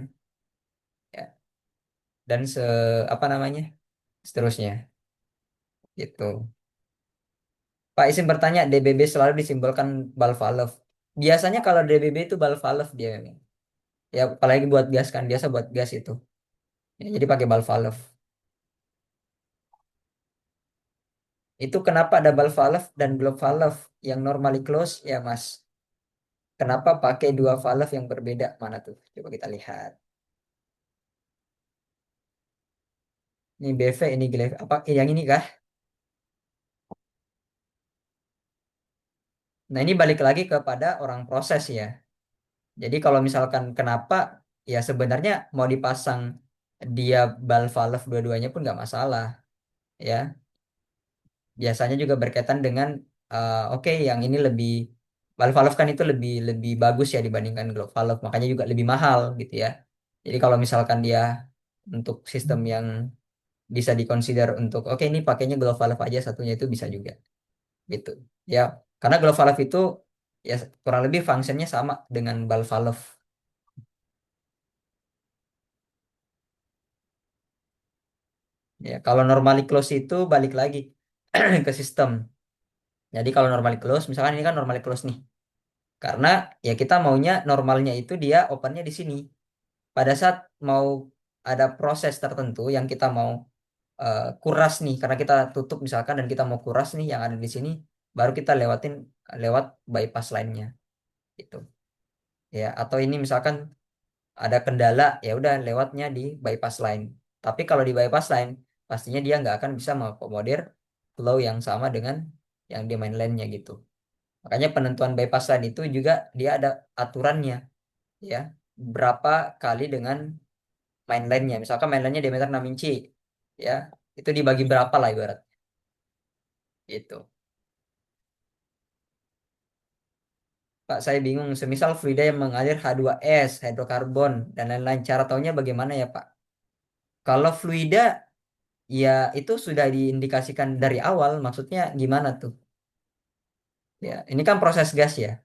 ya dan apa namanya seterusnya gitu. Pak Isim bertanya, DBB selalu disimbolkan Balvalov. Biasanya kalau DBB itu Balvalov dia memang. Ya apalagi buat gas kan, biasa buat gas itu. Ya, jadi pakai Balvalov. Itu kenapa double valve dan globe valve yang normally close ya Mas? Kenapa pakai dua valve yang berbeda? Mana tuh? Coba kita lihat. Ini BV, ini GLV. Apa yang ini kah? Nah, ini balik lagi kepada orang proses ya. Jadi kalau misalkan kenapa ya sebenarnya mau dipasang dia bal valve dua-duanya pun nggak masalah ya. Biasanya juga berkaitan dengan oke yang ini lebih valve valve kan itu lebih lebih bagus ya dibandingkan globe valve makanya juga lebih mahal gitu ya. Jadi kalau misalkan dia untuk sistem yang bisa dikonsider untuk oke ini pakainya globe valve aja satunya itu bisa juga gitu ya, karena globe valve itu ya kurang lebih fungsinya sama dengan valve valve ya. Kalau normally close itu balik lagi ke sistem Jadi kalau normally close, misalkan ini kan normally close nih. Karena ya kita maunya normalnya itu dia opennya di sini. Pada saat mau ada proses tertentu yang kita mau kuras nih, karena kita tutup misalkan dan kita mau kuras nih yang ada di sini, baru kita lewatin lewat bypass line-nya gitu. Ya, atau ini misalkan ada kendala ya udah lewatnya di bypass line. Tapi kalau di bypass line pastinya dia nggak akan bisa mengakomodir flow yang sama dengan yang di main line-nya gitu. Makanya penentuan bypass line itu juga dia ada aturannya ya. Berapa kali dengan main line-nya. Misalkan main line-nya diameter 6 inci ya. Itu dibagi berapa lah ibarat gitu. Pak, saya bingung. Semisal fluida yang mengalir H2S, hidrokarbon, dan lain-lain. Cara taunya bagaimana ya, Pak? Kalau fluida, ya itu sudah diindikasikan dari awal. Maksudnya gimana tuh? Ya, ini kan proses gas ya.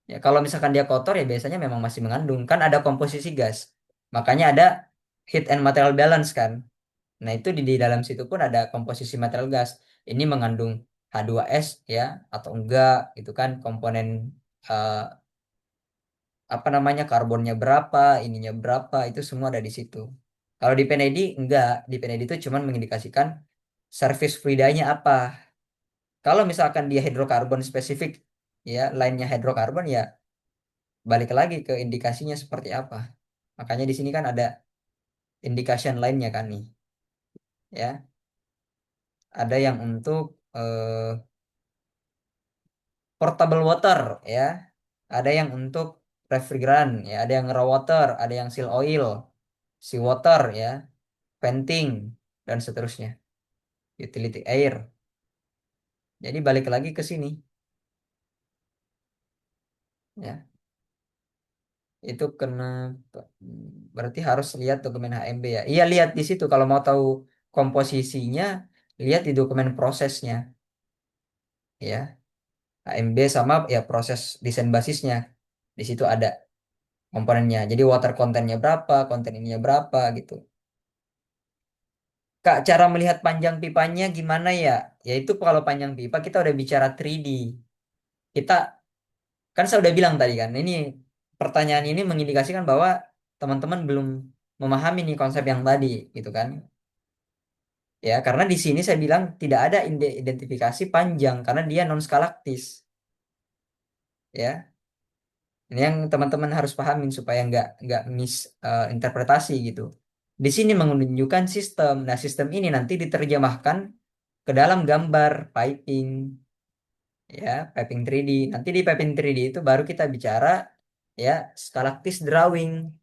Ya, kalau misalkan dia kotor ya biasanya memang masih mengandung. Kan ada komposisi gas. Makanya ada heat and material balance kan. Nah, itu di dalam situ pun ada komposisi material gas. Ini mengandung H2S ya atau enggak itu kan komponen eh, apa namanya karbonnya berapa, ininya berapa, itu semua ada di situ. Kalau di PNAD enggak, di PNAD itu cuman mengindikasikan surface fluidanya apa. Kalau misalkan dia hidrokarbon spesifik, ya, lainnya hidrokarbon ya balik lagi ke indikasinya seperti apa. Makanya di sini kan ada indication lainnya kan nih, ya. Ada yang untuk portable water, ya. Ada yang untuk refrigeran, ya. Ada yang raw water, ada yang seal oil, sea water, ya. Venting dan seterusnya, utility air. Jadi balik lagi ke sini, ya. Itu kena berarti harus lihat dokumen HMB ya. Iya, lihat di situ kalau mau tahu komposisinya, lihat di dokumen prosesnya, ya. HMB sama ya proses desain basisnya. Di situ ada komponennya. Jadi water content-nya berapa, konten ininya berapa gitu. Kak, cara melihat panjang pipanya gimana ya? Yaitu kalau panjang pipa kita udah bicara 3D. Kita kan saya udah bilang tadi kan, ini pertanyaan ini mengindikasikan bahwa teman-teman belum memahami nih konsep yang tadi, gitu kan? Ya, karena di sini saya bilang tidak ada identifikasi panjang karena dia non skalaktis, ya. Ini yang teman-teman harus pahamin supaya nggak interpretasi gitu. Di sini menunjukkan sistem. Nah, sistem ini nanti diterjemahkan ke dalam gambar piping, ya, piping 3D. Nanti di piping 3D itu baru kita bicara ya skalaktis drawing.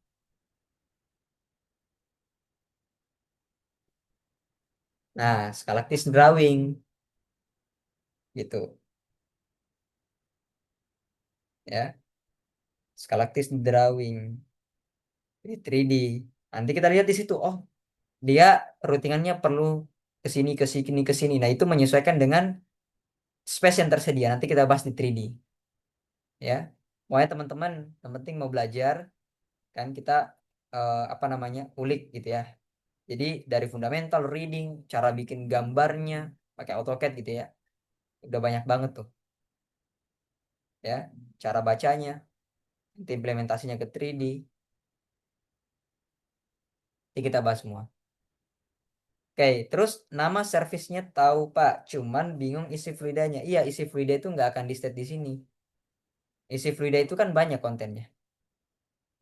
Nah, skalaktis drawing gitu, ya. Skalaktis drawing di 3D. Nanti kita lihat di situ, oh, dia routingannya perlu ke sini ke sini ke sini. Nah, itu menyesuaikan dengan space yang tersedia. Nanti kita bahas di 3D, ya. Pokoknya teman-teman, yang penting mau belajar kan kita apa namanya? Ulik gitu ya. Jadi dari fundamental reading, cara bikin gambarnya pakai AutoCAD gitu ya. Udah banyak banget tuh, ya. Cara bacanya, nanti implementasinya ke 3D. Nanti kita bahas semua. Oke, terus nama servisnya tahu Pak, cuman bingung isi fluidanya. Iya, isi fluida itu nggak akan di state di sini. Isi fluida itu kan banyak kontennya.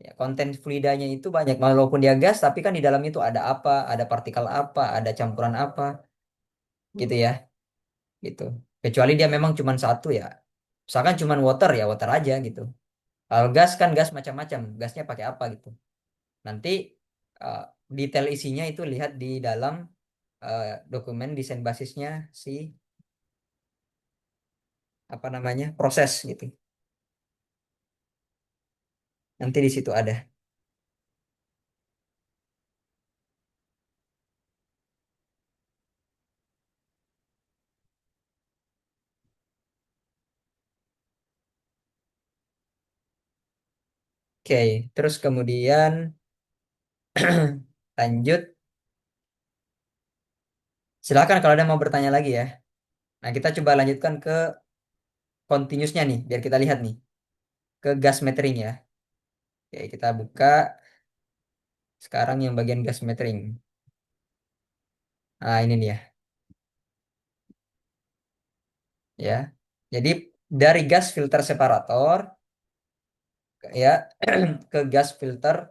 Ya, konten fluidanya itu banyak. Walaupun dia gas, tapi kan di dalam itu ada apa, ada partikel apa, ada campuran apa, gitu ya, gitu. Kecuali dia memang cuma satu ya. Misalkan cuma water ya water aja gitu. Kalau gas kan gas macam-macam. Gasnya pakai apa gitu. Nanti eh, detail isinya itu lihat di dalam eh, dokumen desain basisnya si apa namanya proses gitu. Nanti di situ ada. Oke, terus kemudian lanjut. Silakan kalau ada mau bertanya lagi ya. Nah, kita coba lanjutkan ke continuousnya nih, biar kita lihat nih ke gas metering ya. Oke, kita buka sekarang yang bagian gas metering. Nah, ini dia ya. Jadi dari gas filter separator ya ke gas filter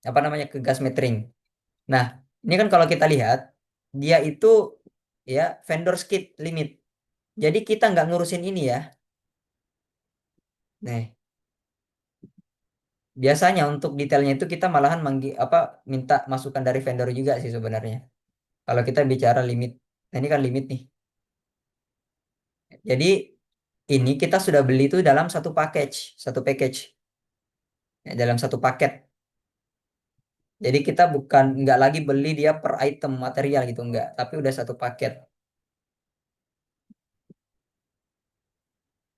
apa namanya ke gas metering. Nah, ini kan kalau kita lihat dia itu ya vendor skip limit. Jadi kita nggak ngurusin ini ya. Nih, biasanya untuk detailnya itu kita malahan apa minta masukan dari vendor juga sih sebenarnya. Kalau kita bicara limit, nah ini kan limit nih. Jadi ini kita sudah beli itu dalam satu package, ya, dalam satu paket. Jadi kita bukan nggak lagi beli dia per item material gitu nggak, tapi udah satu paket.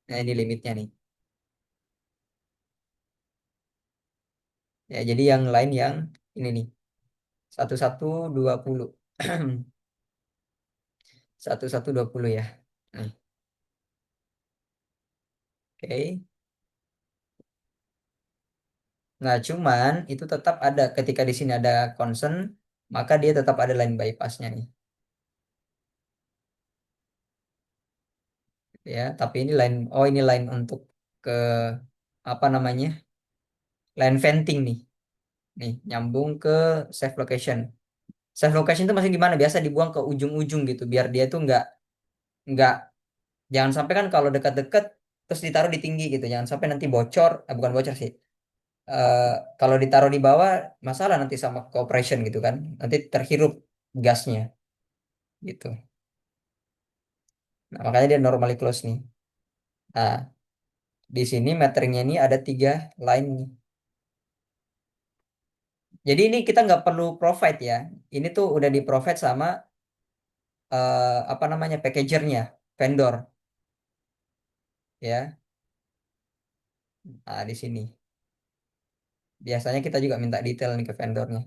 Nah ini limitnya nih. Ya jadi yang lain yang ini nih 1120 1120 ya. Nah, oke. Nah, cuman itu tetap ada ketika di sini ada concern, maka dia tetap ada line bypassnya nih. Ya, tapi ini line oh ini line untuk ke apa namanya? Line venting nih. Nih, nyambung ke save location. Save location itu masih gimana? Biasa dibuang ke ujung-ujung gitu biar dia tuh nggak jangan sampai kan kalau dekat-dekat terus ditaruh di tinggi gitu. Jangan sampai nanti bocor, bukan bocor sih. Eh, kalau ditaruh di bawah masalah nanti sama cooperation gitu kan. Nanti terhirup gasnya gitu. Nah, makanya dia normally close nih. Nah, di sini meteringnya ini ada 3 line nih. Jadi ini kita nggak perlu provide ya. Ini tuh udah di provide sama apa namanya packagernya, vendor ya. Nah, di sini biasanya kita juga minta detail nih ke vendornya.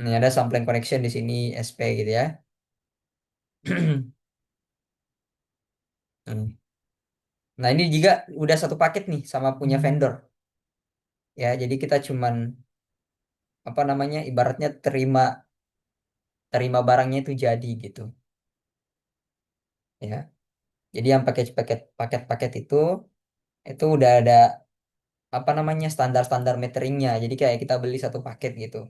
Ini ada sampling connection di sini SP gitu ya. Hmm. Nah, ini juga udah satu paket nih sama punya vendor ya. Jadi kita cuman apa namanya ibaratnya terima terima barangnya itu jadi gitu ya. Jadi yang paket-paket itu udah ada apa namanya standar-standar meteringnya. Jadi kayak kita beli satu paket gitu.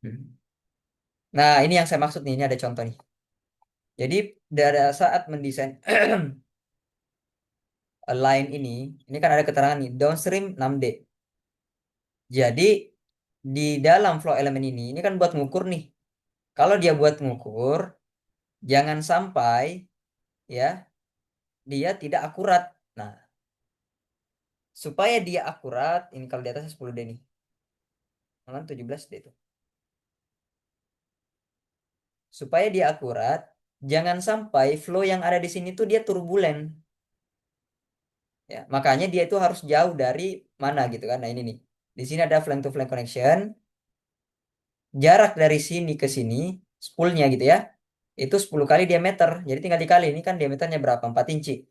Hmm. Nah, ini yang saya maksud nih, ini ada contoh nih. Jadi dari saat mendesain line ini kan ada keterangan nih downstream 6D. Jadi di dalam flow element ini kan buat ngukur nih. Kalau dia buat ngukur, jangan sampai ya dia tidak akurat. Nah, supaya dia akurat, ini kalau di atas 10D nih. Kan 17D itu. Supaya dia akurat, jangan sampai flow yang ada di sini tuh dia turbulen. Ya, makanya dia itu harus jauh dari mana gitu kan. Nah, ini nih. Di sini ada flank to flank connection. Jarak dari sini ke sini, spoolnya gitu ya. Itu 10 kali diameter. Jadi tinggal dikali. Ini kan diameternya berapa? 4 inci.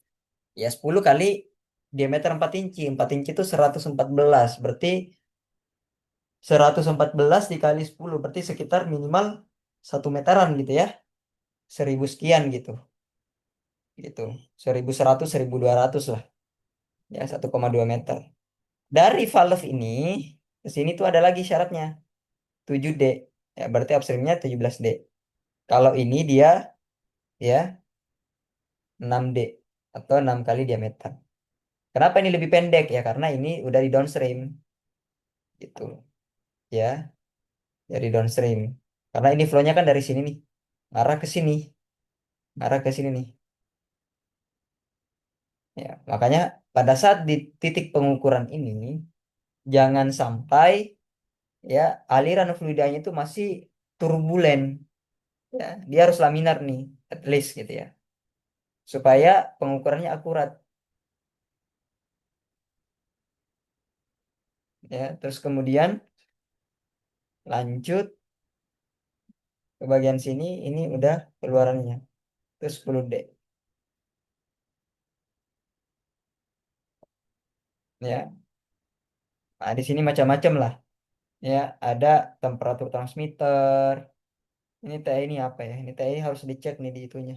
Ya 10 kali diameter 4 inci. 4 inci itu 114. Berarti 114 dikali 10. Berarti sekitar minimal 1 meteran gitu ya. 1000 sekian gitu. Gitu. 1100, 1200 lah. Ya 1,2 meter. Dari valve ini ke sini tuh ada lagi syaratnya 7D. Ya berarti upstreamnya 17D. Kalau ini dia ya 6D atau 6 kali diameter. Kenapa ini lebih pendek ya? Karena ini udah di downstream gitu ya, dari downstream. Karena ini flow-nya kan dari sini nih, arah ke sini, arah ke sini nih. Ya, makanya pada saat di titik pengukuran ini jangan sampai ya aliran fluidanya itu masih turbulen. Ya, dia harus laminar nih, at least gitu ya, supaya pengukurannya akurat. Ya, terus kemudian lanjut. ke bagian sini ini udah keluarannya. Itu 10D. Ya. Nah, di sini macam-macam lah. Ya, ada temperatur transmitter. Ini TI ini apa ya? Ini TI harus dicek nih di itunya.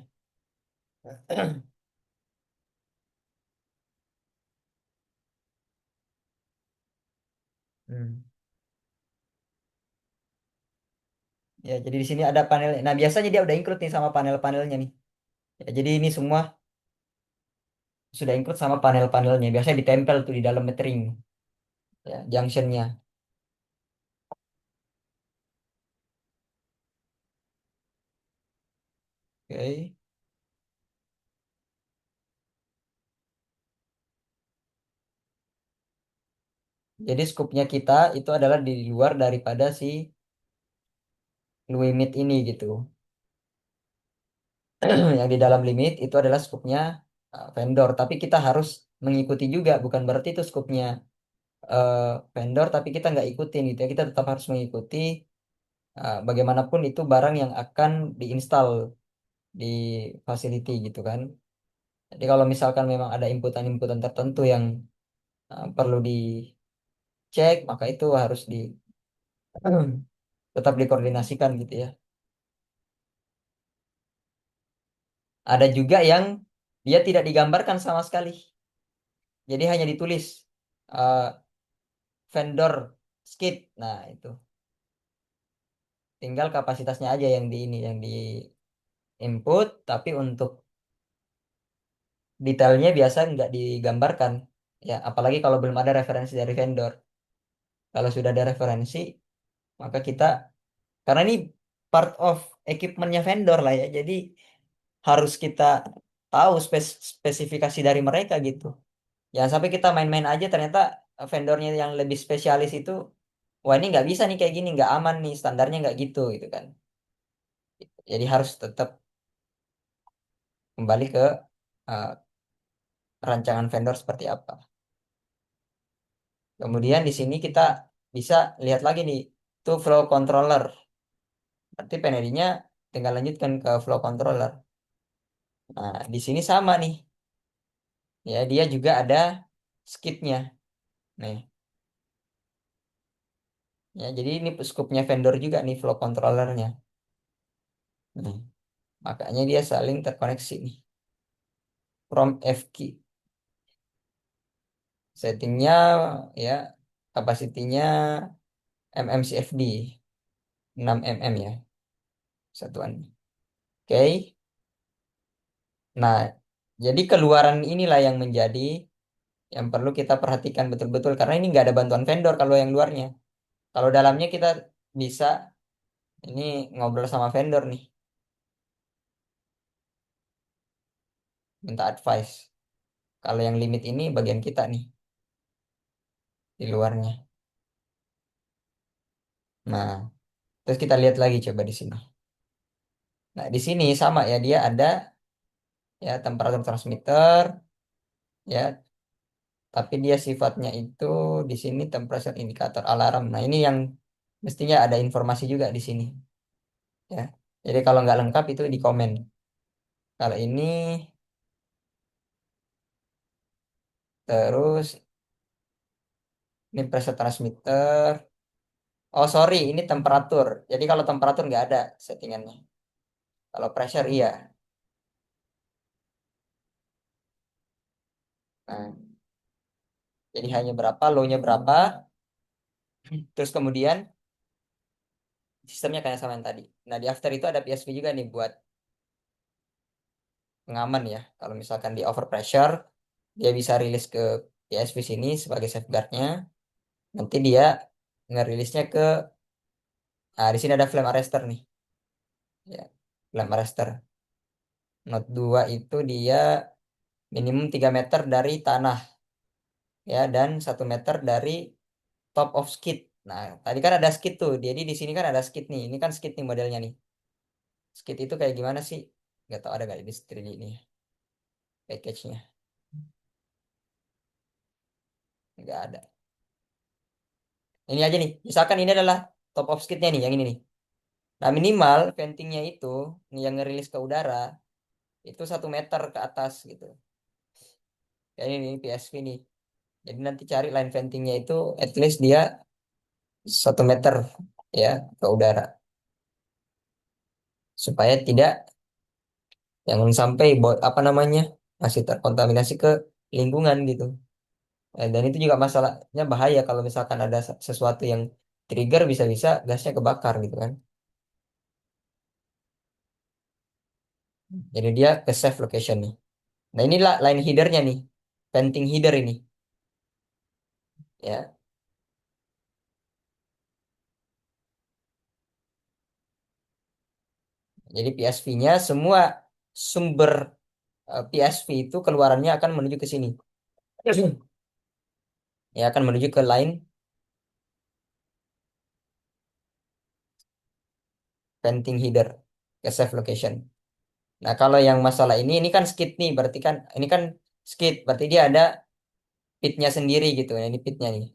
Hmm. Ya, jadi di sini ada panel. Nah, biasanya dia udah include nih sama panel-panelnya nih. Ya, jadi ini semua sudah include sama panel-panelnya. Biasanya ditempel tuh di dalam metering, ya, junctionnya. Oke. Jadi skupnya kita itu adalah di luar daripada si limit ini gitu. Yang di dalam limit itu adalah skupnya vendor. Tapi kita harus mengikuti juga. Bukan berarti itu skupnya eh, vendor, tapi kita nggak ikutin gitu ya. Kita tetap harus mengikuti bagaimanapun itu barang yang akan diinstal di facility gitu kan. Jadi kalau misalkan memang ada inputan-inputan tertentu yang perlu dicek, maka itu harus tetap dikoordinasikan gitu ya. Ada juga yang dia tidak digambarkan sama sekali. Jadi hanya ditulis eh, vendor skip. Nah, itu tinggal kapasitasnya aja yang di ini yang di input, tapi untuk detailnya biasa nggak digambarkan. Ya, apalagi kalau belum ada referensi dari vendor. Kalau sudah ada referensi, maka kita karena ini part of equipmentnya vendor lah ya. Jadi harus kita tahu spesifikasi dari mereka gitu. Ya sampai kita main-main aja ternyata vendornya yang lebih spesialis itu, wah ini nggak bisa nih kayak gini, nggak aman nih, standarnya nggak gitu gitu kan. Jadi harus tetap kembali ke uh, rancangan vendor seperti apa. Kemudian di sini kita bisa lihat lagi nih, itu flow controller. Berarti PND-nya tinggal lanjutkan ke flow controller. Nah, di sini sama nih. Ya, dia juga ada skipnya. Nih, ya jadi ini scope-nya vendor juga nih flow controllernya. Nih, makanya dia saling terkoneksi nih. From FQ settingnya ya kapasitinya mmCFD 6 mm ya satuan. Oke. Nah, jadi keluaran inilah yang menjadi yang perlu kita perhatikan betul-betul karena ini nggak ada bantuan vendor kalau yang luarnya. Kalau dalamnya kita bisa ini ngobrol sama vendor nih, minta advice. Kalau yang limit ini bagian kita nih di luarnya. Nah, terus kita lihat lagi coba di sini. Nah, di sini sama ya dia ada ya temperatur transmitter ya, tapi dia sifatnya itu di sini temperature indikator alarm. Nah, ini yang mestinya ada informasi juga di sini ya. Jadi kalau nggak lengkap itu di komen. Kalau ini terus ini pressure transmitter. Oh sorry, ini temperatur. Jadi kalau temperatur nggak ada settingannya. Kalau pressure iya. Nah, jadi hanya berapa, low-nya berapa. Terus kemudian sistemnya kayak sama yang tadi. Nah di after itu ada PSV juga nih buat pengaman ya. Kalau misalkan di overpressure, dia bisa rilis ke PSV sini sebagai safeguardnya. Nanti dia ngerilisnya ke, nah di sini ada flame arrestor nih. Ya, flame arrestor. Note 2 itu dia minimum 3 meter dari tanah ya dan 1 meter dari top of skid. Nah, tadi kan ada skid tuh. Jadi di sini kan ada skid nih. Ini kan skid nih modelnya nih. Skid itu kayak gimana sih? Gak tau ada gak di 3D ini package-nya. Nggak ada. Ini aja nih. Misalkan ini adalah top of skidnya nih, yang ini nih. Nah, minimal ventingnya itu yang ngerilis ke udara itu 1 meter ke atas gitu. Kayak ini PSV nih. Jadi nanti cari line ventingnya itu at least dia 1 meter ya ke udara supaya tidak jangan sampai apa namanya masih terkontaminasi ke lingkungan gitu. Dan itu juga masalahnya bahaya kalau misalkan ada sesuatu yang trigger bisa-bisa gasnya kebakar gitu kan. Jadi dia ke safe location nih. Nah inilah line headernya nih, venting header ini ya. Jadi PSV-nya semua sumber PSV itu keluarannya akan menuju ke sini. Ya akan menuju ke line venting header ke safe location. Nah, kalau yang masalah ini kan skid nih, berarti kan ini kan skid, berarti dia ada pitnya sendiri gitu. Nah, ini pitnya nih.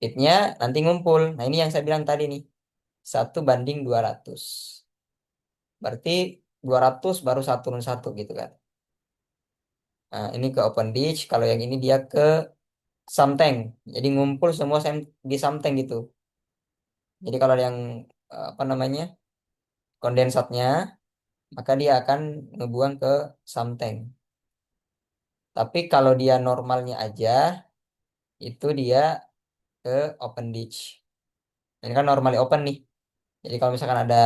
Pitnya nanti ngumpul. Nah, ini yang saya bilang tadi nih, 1:200. Berarti 200 baru satu turun satu gitu kan. Nah, ini ke open ditch, kalau yang ini dia ke samtank. Jadi ngumpul semua di samtank gitu. Jadi kalau yang apa namanya kondensatnya, maka dia akan ngebuang ke samtank. Tapi kalau dia normalnya aja, itu dia ke open ditch. Ini kan normally open nih. Jadi kalau misalkan ada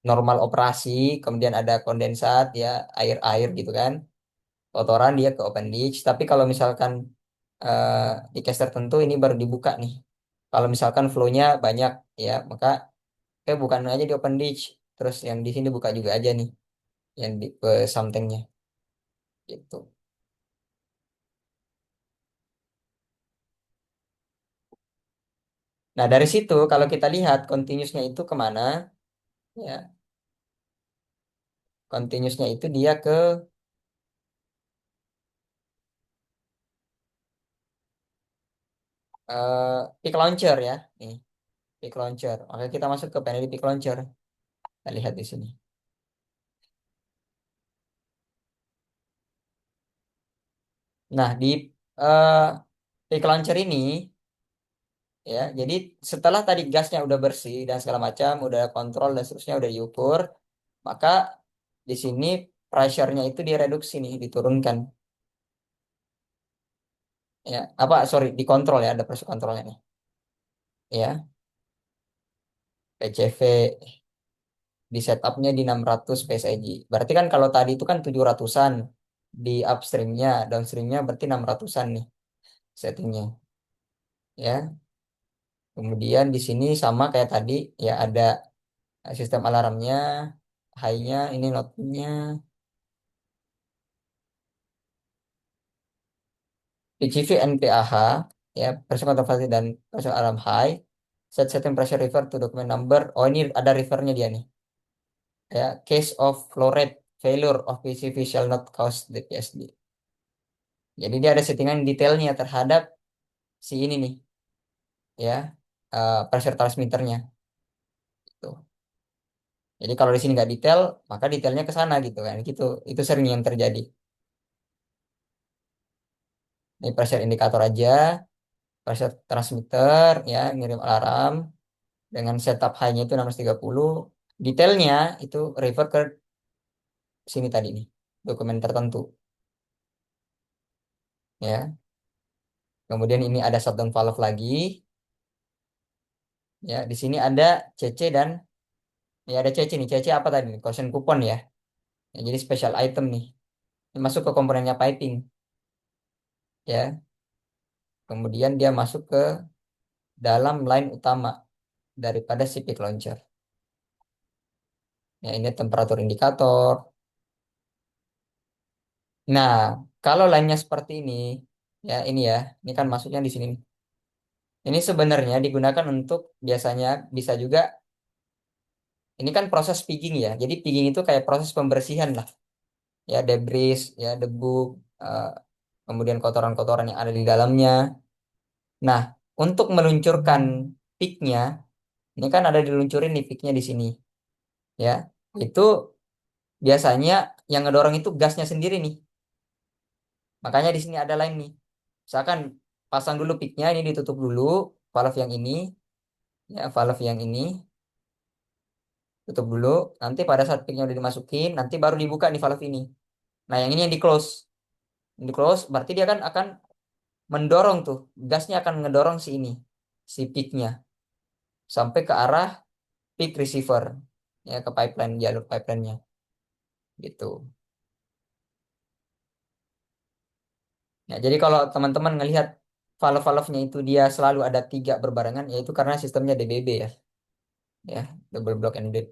normal operasi, kemudian ada kondensat ya air-air gitu kan, kotoran dia ke open ditch. Tapi kalau misalkan eh, di case tertentu ini baru dibuka nih. Kalau misalkan flow-nya banyak ya, maka bukan aja di open ditch, terus yang di sini buka juga aja nih, yang di ke something-nya gitu. Nah dari situ kalau kita lihat continuous-nya itu kemana, ya continuous-nya itu dia ke peak launcher ya, nih peak launcher. Oke kita masuk ke panel peak launcher. Kita lihat di sini. Nah di eh, peak launcher ini ya, jadi setelah tadi gasnya udah bersih dan segala macam, udah kontrol dan seterusnya udah diukur, maka di sini pressure-nya itu direduksi nih, diturunkan. Ya, apa sorry, dikontrol ya, ada pressure kontrolnya nih. Ya, PCV di setupnya di 600 PSIG. Berarti kan kalau tadi itu kan 700-an di upstreamnya, downstreamnya berarti 600-an nih settingnya. Ya, kemudian di sini sama kayak tadi, ya ada sistem alarmnya, high-nya, ini note-nya, PCV NPAH, ya, pressure control facility dan pressure alarm high, set setting pressure refer to document number. Oh ini ada refernya dia nih. Ya, case of flow rate failure of PCV shall not cause the PSD. Jadi dia ada settingan detailnya terhadap si ini nih, ya, pressure transmitternya. Tuh. Jadi kalau di sini nggak detail, maka detailnya ke sana gitu kan. Gitu. Itu sering yang terjadi. Ini pressure indikator aja, pressure transmitter, ya, ngirim alarm dengan setup high-nya itu 630. Detailnya itu refer ke sini tadi nih, dokumen tertentu, ya. Kemudian ini ada shutdown valve lagi, ya. Di sini ada CC dan ya ada CC nih. CC apa tadi? Caution coupon ya. Ya, jadi special item nih. Ini masuk ke komponennya piping, ya. Kemudian dia masuk ke dalam line utama daripada si peak launcher. Ya, ini temperatur indikator. Nah, kalau line-nya seperti ini, ya ini ya, ini kan masuknya di sini nih. Ini sebenarnya digunakan untuk biasanya bisa juga ini kan proses pigging ya. Jadi pigging itu kayak proses pembersihan lah. Ya, debris, ya debu, eh, kemudian kotoran-kotoran yang ada di dalamnya. Nah, untuk meluncurkan picknya, ini kan ada diluncurin nih picknya di sini. ya. Itu biasanya yang ngedorong itu gasnya sendiri nih. Makanya di sini ada line nih. Misalkan pasang dulu picknya, ini ditutup dulu valve yang ini, ya valve yang ini tutup dulu. Nanti pada saat picknya udah dimasukin, nanti baru dibuka nih valve ini. Nah yang ini yang di close, berarti dia kan akan mendorong tuh, gasnya akan ngedorong si ini, si picknya sampai ke arah peak receiver, ya ke pipeline jalur pipeline-nya gitu. Ya, jadi kalau teman-teman ngelihat valve-valve-nya itu dia selalu ada tiga berbarengan, yaitu karena sistemnya DBB ya, ya double block ended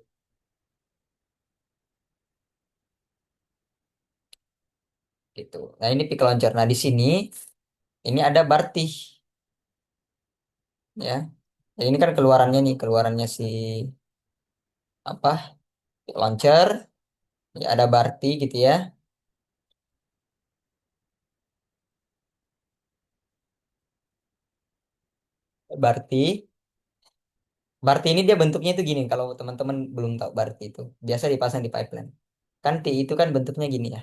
gitu. Nah ini peak launcher. Nah di sini ini ada Barti ya. Jadi ini kan keluarannya nih, keluarannya si apa peak launcher. Ya, ada Barti gitu ya. Barti. Barti ini dia bentuknya itu gini. Kalau teman-teman belum tahu Barti itu, biasa dipasang di pipeline. Kan T itu kan bentuknya gini ya.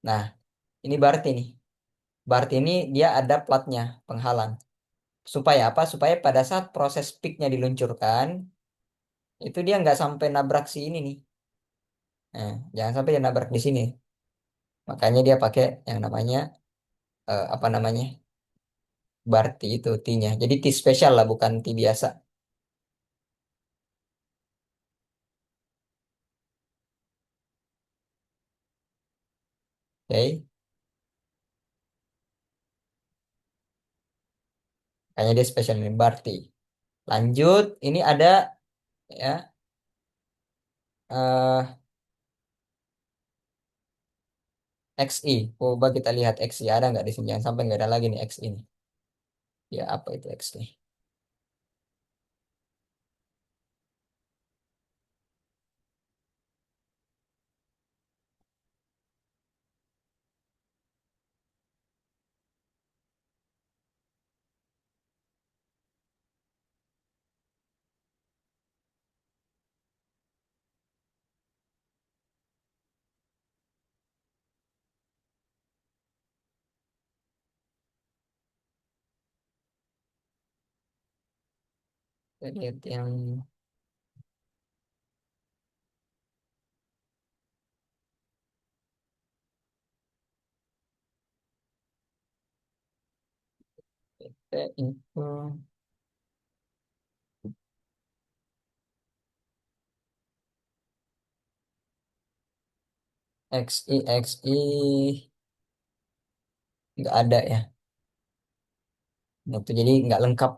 Nah, ini Barti nih. Barti ini dia ada platnya, penghalang. Supaya apa? Supaya pada saat proses peaknya diluncurkan, itu dia nggak sampai nabrak si ini nih. Nah, jangan sampai dia nabrak di sini. Makanya dia pakai yang namanya apa namanya? Barti itu T-nya. Jadi T spesial lah, bukan T biasa. Oke, makanya dia spesial ini Barti. Lanjut, ini ada ya eh XI. Coba kita lihat XI ada nggak di sini? Jangan sampai nggak ada lagi nih XI ini. Ya apa itu XI? Kita lihat yang itu XI nggak ada ya. Itu jadi nggak lengkap.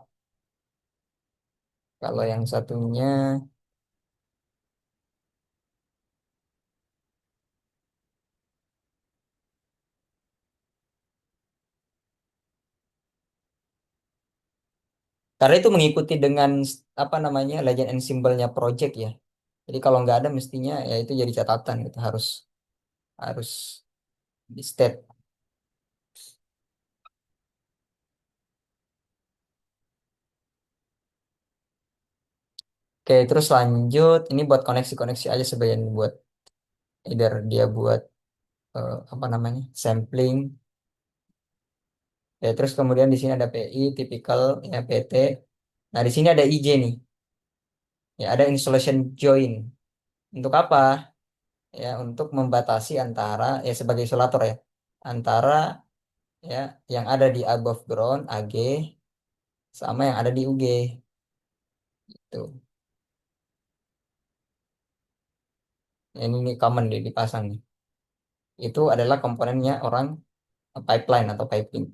Kalau yang satunya, karena itu mengikuti dengan apa namanya legend and symbolnya project ya. Jadi kalau nggak ada mestinya ya itu jadi catatan gitu, harus harus di state. Oke, terus lanjut ini buat koneksi-koneksi aja sebagian buat either dia buat apa namanya sampling. Ya, terus kemudian di sini ada PI, typical ya PT. Nah, di sini ada IJ nih. Ya, ada installation join. Untuk apa? Ya, untuk membatasi antara ya sebagai isolator ya, antara ya yang ada di above ground AG sama yang ada di UG. Tuh. Ini common dipasang nih. Itu adalah komponennya orang pipeline atau piping.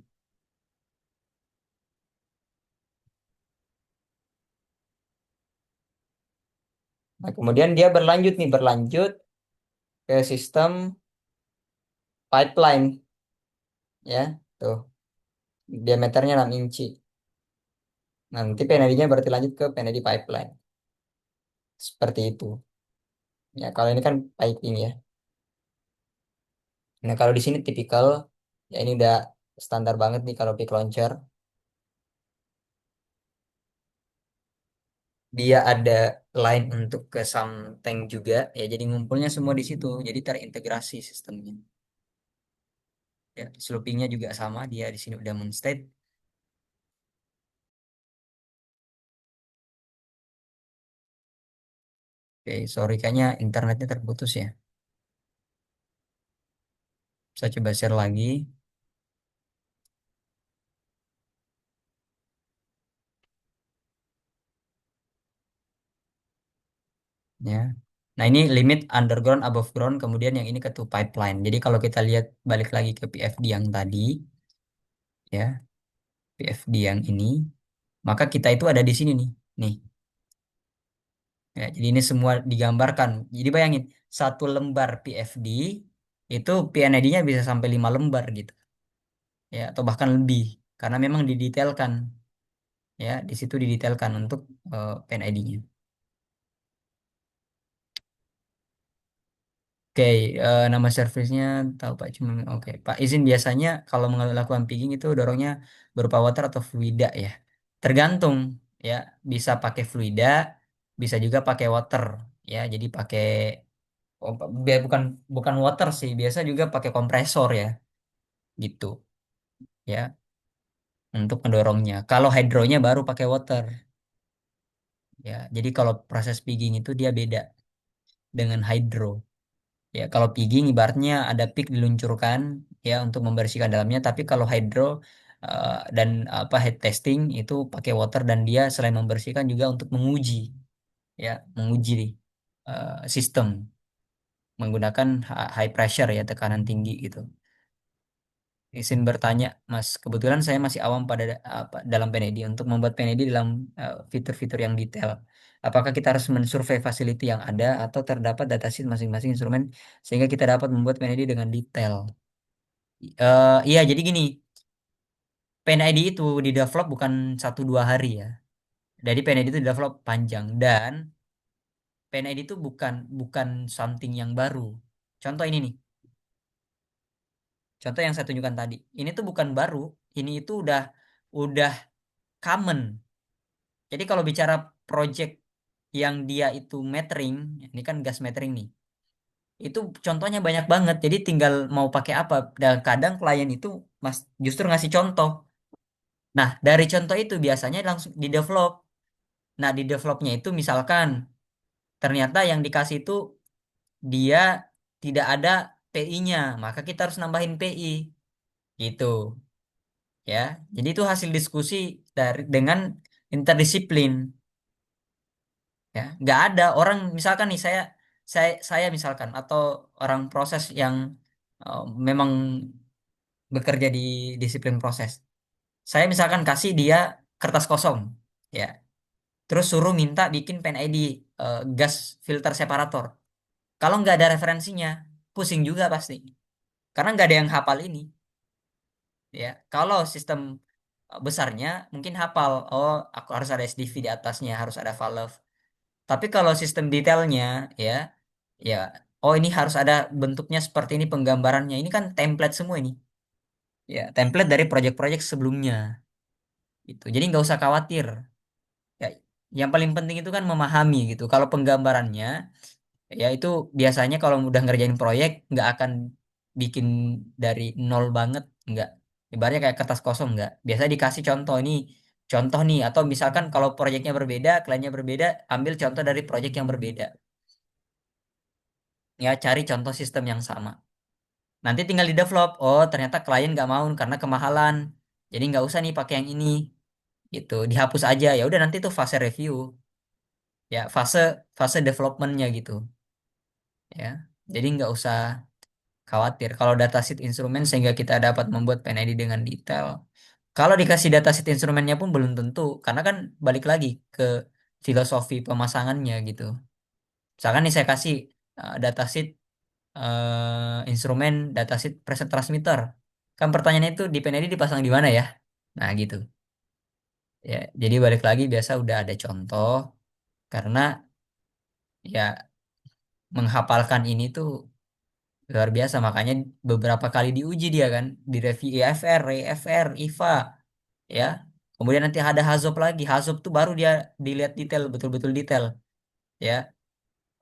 Nah, kemudian dia berlanjut ke sistem pipeline ya. Tuh, diameternya 6 inci. Nanti PND-nya berarti lanjut ke PND pipeline. Seperti itu. Ya, kalau ini kan piping ya. Nah, kalau di sini tipikal, ya ini udah standar banget nih kalau pick launcher. dia ada line untuk ke something juga ya, jadi ngumpulnya semua di situ, jadi terintegrasi sistemnya ya. Sloopingnya juga sama, dia di sini udah state. Oke, sorry kayaknya internetnya terputus ya. Saya coba share lagi ya. Nah, ini limit underground, above ground, kemudian yang ini ke to pipeline. Jadi kalau kita lihat balik lagi ke PFD yang tadi ya, PFD yang ini, maka kita itu ada di sini nih. Nih. Ya, jadi ini semua digambarkan. Jadi bayangin, satu lembar PFD itu PNID-nya bisa sampai 5 lembar gitu. Ya, atau bahkan lebih. Karena memang didetailkan. Ya, di situ didetailkan untuk PNID-nya. Oke, nama servisnya tahu Pak, cuma oke. Pak, izin biasanya kalau melakukan pigging itu dorongnya berupa water atau fluida ya. Tergantung ya, bisa pakai fluida, bisa juga pakai water ya. Jadi pakai bukan bukan water sih, biasa juga pakai kompresor ya, gitu ya untuk mendorongnya. Kalau hydronya baru pakai water ya. Jadi kalau proses pigging itu dia beda dengan hydro. Ya, kalau pigging ibaratnya ada pig diluncurkan ya untuk membersihkan dalamnya, tapi kalau hydro dan apa head testing itu pakai water, dan dia selain membersihkan juga untuk menguji ya, menguji sistem menggunakan high pressure ya, tekanan tinggi gitu. Izin bertanya, Mas, kebetulan saya masih awam pada dalam PNED. Untuk membuat PNED dalam fitur-fitur yang detail, apakah kita harus mensurvei facility yang ada atau terdapat datasheet masing-masing instrumen sehingga kita dapat membuat PNED dengan detail? Iya, jadi gini, PNID itu di develop bukan 1-2 hari ya. Jadi PNID itu di develop panjang, dan PNID itu bukan bukan something yang baru. Contoh ini nih, contoh yang saya tunjukkan tadi. Ini tuh bukan baru, ini itu udah common. Jadi kalau bicara project yang dia itu metering, ini kan gas metering nih. Itu contohnya banyak banget. Jadi tinggal mau pakai apa. Dan kadang klien itu mas justru ngasih contoh. Nah, dari contoh itu biasanya langsung di develop. Nah, di developnya itu misalkan ternyata yang dikasih itu dia tidak ada PI-nya, maka kita harus nambahin PI gitu ya. Jadi itu hasil diskusi dengan interdisiplin ya. Nggak ada orang misalkan nih, saya misalkan atau orang proses yang memang bekerja di disiplin proses. Saya misalkan kasih dia kertas kosong ya. Terus suruh minta bikin pen ID gas filter separator. Kalau nggak ada referensinya, pusing juga pasti. Karena nggak ada yang hafal ini, ya. Kalau sistem besarnya mungkin hafal. Oh, aku harus ada SDV di atasnya, harus ada valve. Tapi kalau sistem detailnya, ya, ya, oh ini harus ada bentuknya seperti ini penggambarannya. Ini kan template semua ini, ya, template dari project-project sebelumnya. Gitu. Jadi nggak usah khawatir. Ya, yang paling penting itu kan memahami gitu. Kalau penggambarannya, ya itu biasanya kalau udah ngerjain proyek nggak akan bikin dari nol banget, nggak. Ibaratnya kayak kertas kosong, nggak. Biasa dikasih contoh ini, contoh nih, atau misalkan kalau proyeknya berbeda, kliennya berbeda, ambil contoh dari proyek yang berbeda. Ya, cari contoh sistem yang sama. Nanti tinggal di develop. Oh, ternyata klien nggak mau karena kemahalan. Jadi nggak usah nih pakai yang ini, gitu. Dihapus aja. Ya udah, nanti tuh fase review, ya fase fase developmentnya gitu, ya. Jadi nggak usah khawatir kalau datasheet instrumen sehingga kita dapat membuat PNID dengan detail. Kalau dikasih datasheet instrumennya pun belum tentu, karena kan balik lagi ke filosofi pemasangannya gitu. Misalkan nih saya kasih datasheet instrumen, datasheet preset transmitter. Kan pertanyaannya itu di PNID dipasang di mana ya? Nah gitu. Ya, jadi balik lagi biasa udah ada contoh, karena ya menghafalkan ini tuh luar biasa, makanya beberapa kali diuji dia kan, di review IFR, EFR, IFA, ya. Kemudian nanti ada hazop lagi. Hazop tuh baru dia dilihat detail, betul-betul detail, ya,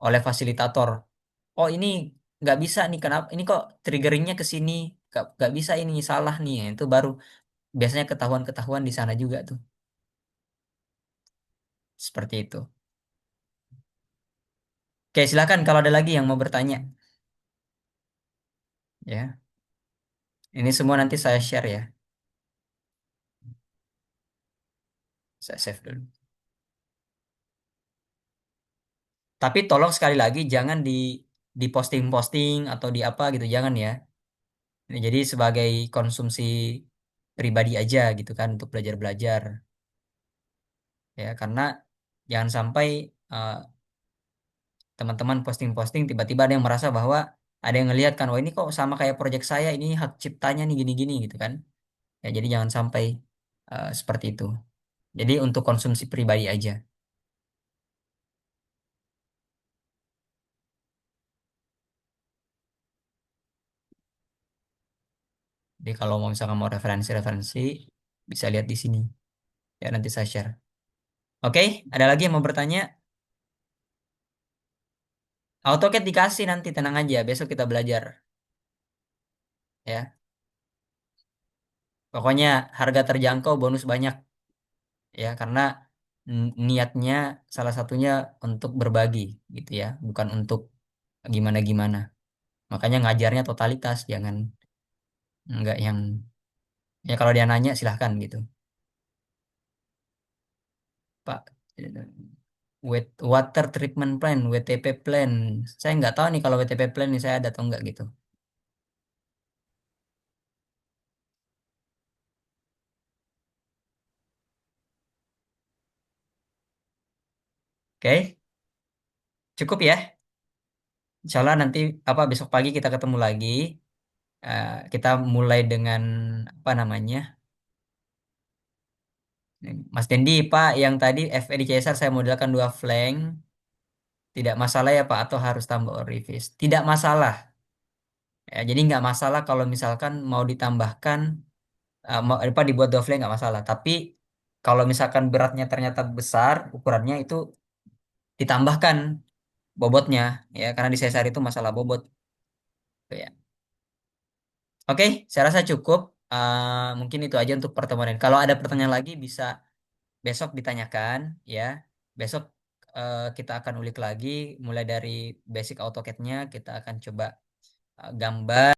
oleh fasilitator. Oh ini nggak bisa nih, kenapa? Ini kok triggeringnya ke sini, nggak bisa, ini salah nih. Itu baru biasanya ketahuan-ketahuan di sana juga tuh. Seperti itu. Oke, silakan kalau ada lagi yang mau bertanya. Ya, ini semua nanti saya share ya. Saya save dulu. Tapi tolong sekali lagi jangan di posting-posting atau di apa gitu, jangan ya. Jadi sebagai konsumsi pribadi aja gitu kan untuk belajar-belajar, ya, karena jangan sampai eh, teman-teman posting-posting tiba-tiba ada yang merasa bahwa ada yang ngelihat kan, oh ini kok sama kayak project saya, ini hak ciptanya nih gini-gini gitu kan. Ya jadi jangan sampai seperti itu. Jadi untuk konsumsi pribadi aja. Jadi kalau mau misalkan mau referensi-referensi bisa lihat di sini. Ya nanti saya share. Oke, ada lagi yang mau bertanya? AutoCAD dikasih nanti, tenang aja. Besok kita belajar. Ya, pokoknya harga terjangkau, bonus banyak. Ya, karena niatnya salah satunya untuk berbagi, gitu ya. Bukan untuk gimana-gimana. Makanya ngajarnya totalitas, jangan nggak yang ya kalau dia nanya silahkan gitu. Pak, water treatment plan, WTP plan. Saya nggak tahu nih kalau WTP plan ini saya ada atau enggak gitu. Oke, cukup ya. Insya Allah nanti apa besok pagi kita ketemu lagi. Kita mulai dengan apa namanya? Mas Dendi, Pak, yang tadi FE di Caesar saya modelkan dua flank. Tidak masalah ya Pak, atau harus tambah orifice? Tidak masalah. Ya, jadi nggak masalah kalau misalkan mau ditambahkan, mau apa dibuat dua flank nggak masalah. Tapi kalau misalkan beratnya ternyata besar, ukurannya itu ditambahkan bobotnya, ya, karena di Caesar itu masalah bobot. Gitu ya. Oke, saya rasa cukup. Mungkin itu aja untuk pertemuan ini. Kalau ada pertanyaan lagi bisa besok ditanyakan, ya. Besok kita akan ulik lagi mulai dari basic AutoCAD-nya, kita akan coba gambar.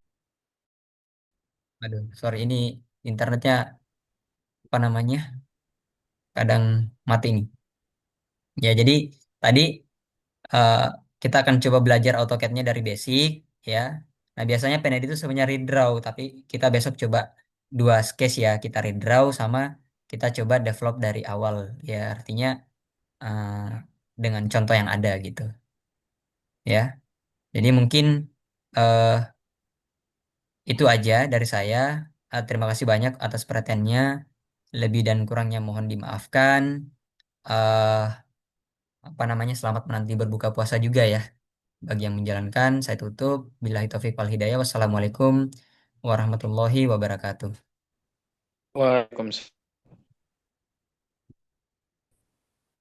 Aduh, sorry ini internetnya apa namanya? Kadang mati nih. Ya, jadi tadi eh, kita akan coba belajar AutoCAD-nya dari basic, ya. Nah, biasanya Paint itu sebenarnya redraw, tapi kita besok coba dua case ya, kita redraw sama kita coba develop dari awal, ya. Artinya eh, dengan contoh yang ada gitu, ya. Jadi mungkin eh, itu aja dari saya. Terima kasih banyak atas perhatiannya. Lebih dan kurangnya mohon dimaafkan. eh Apa namanya? Selamat menanti berbuka puasa juga ya. Bagi yang menjalankan, saya tutup. Billahi taufiq wal hidayah. Wassalamualaikum warahmatullahi wabarakatuh. Waalaikumsalam.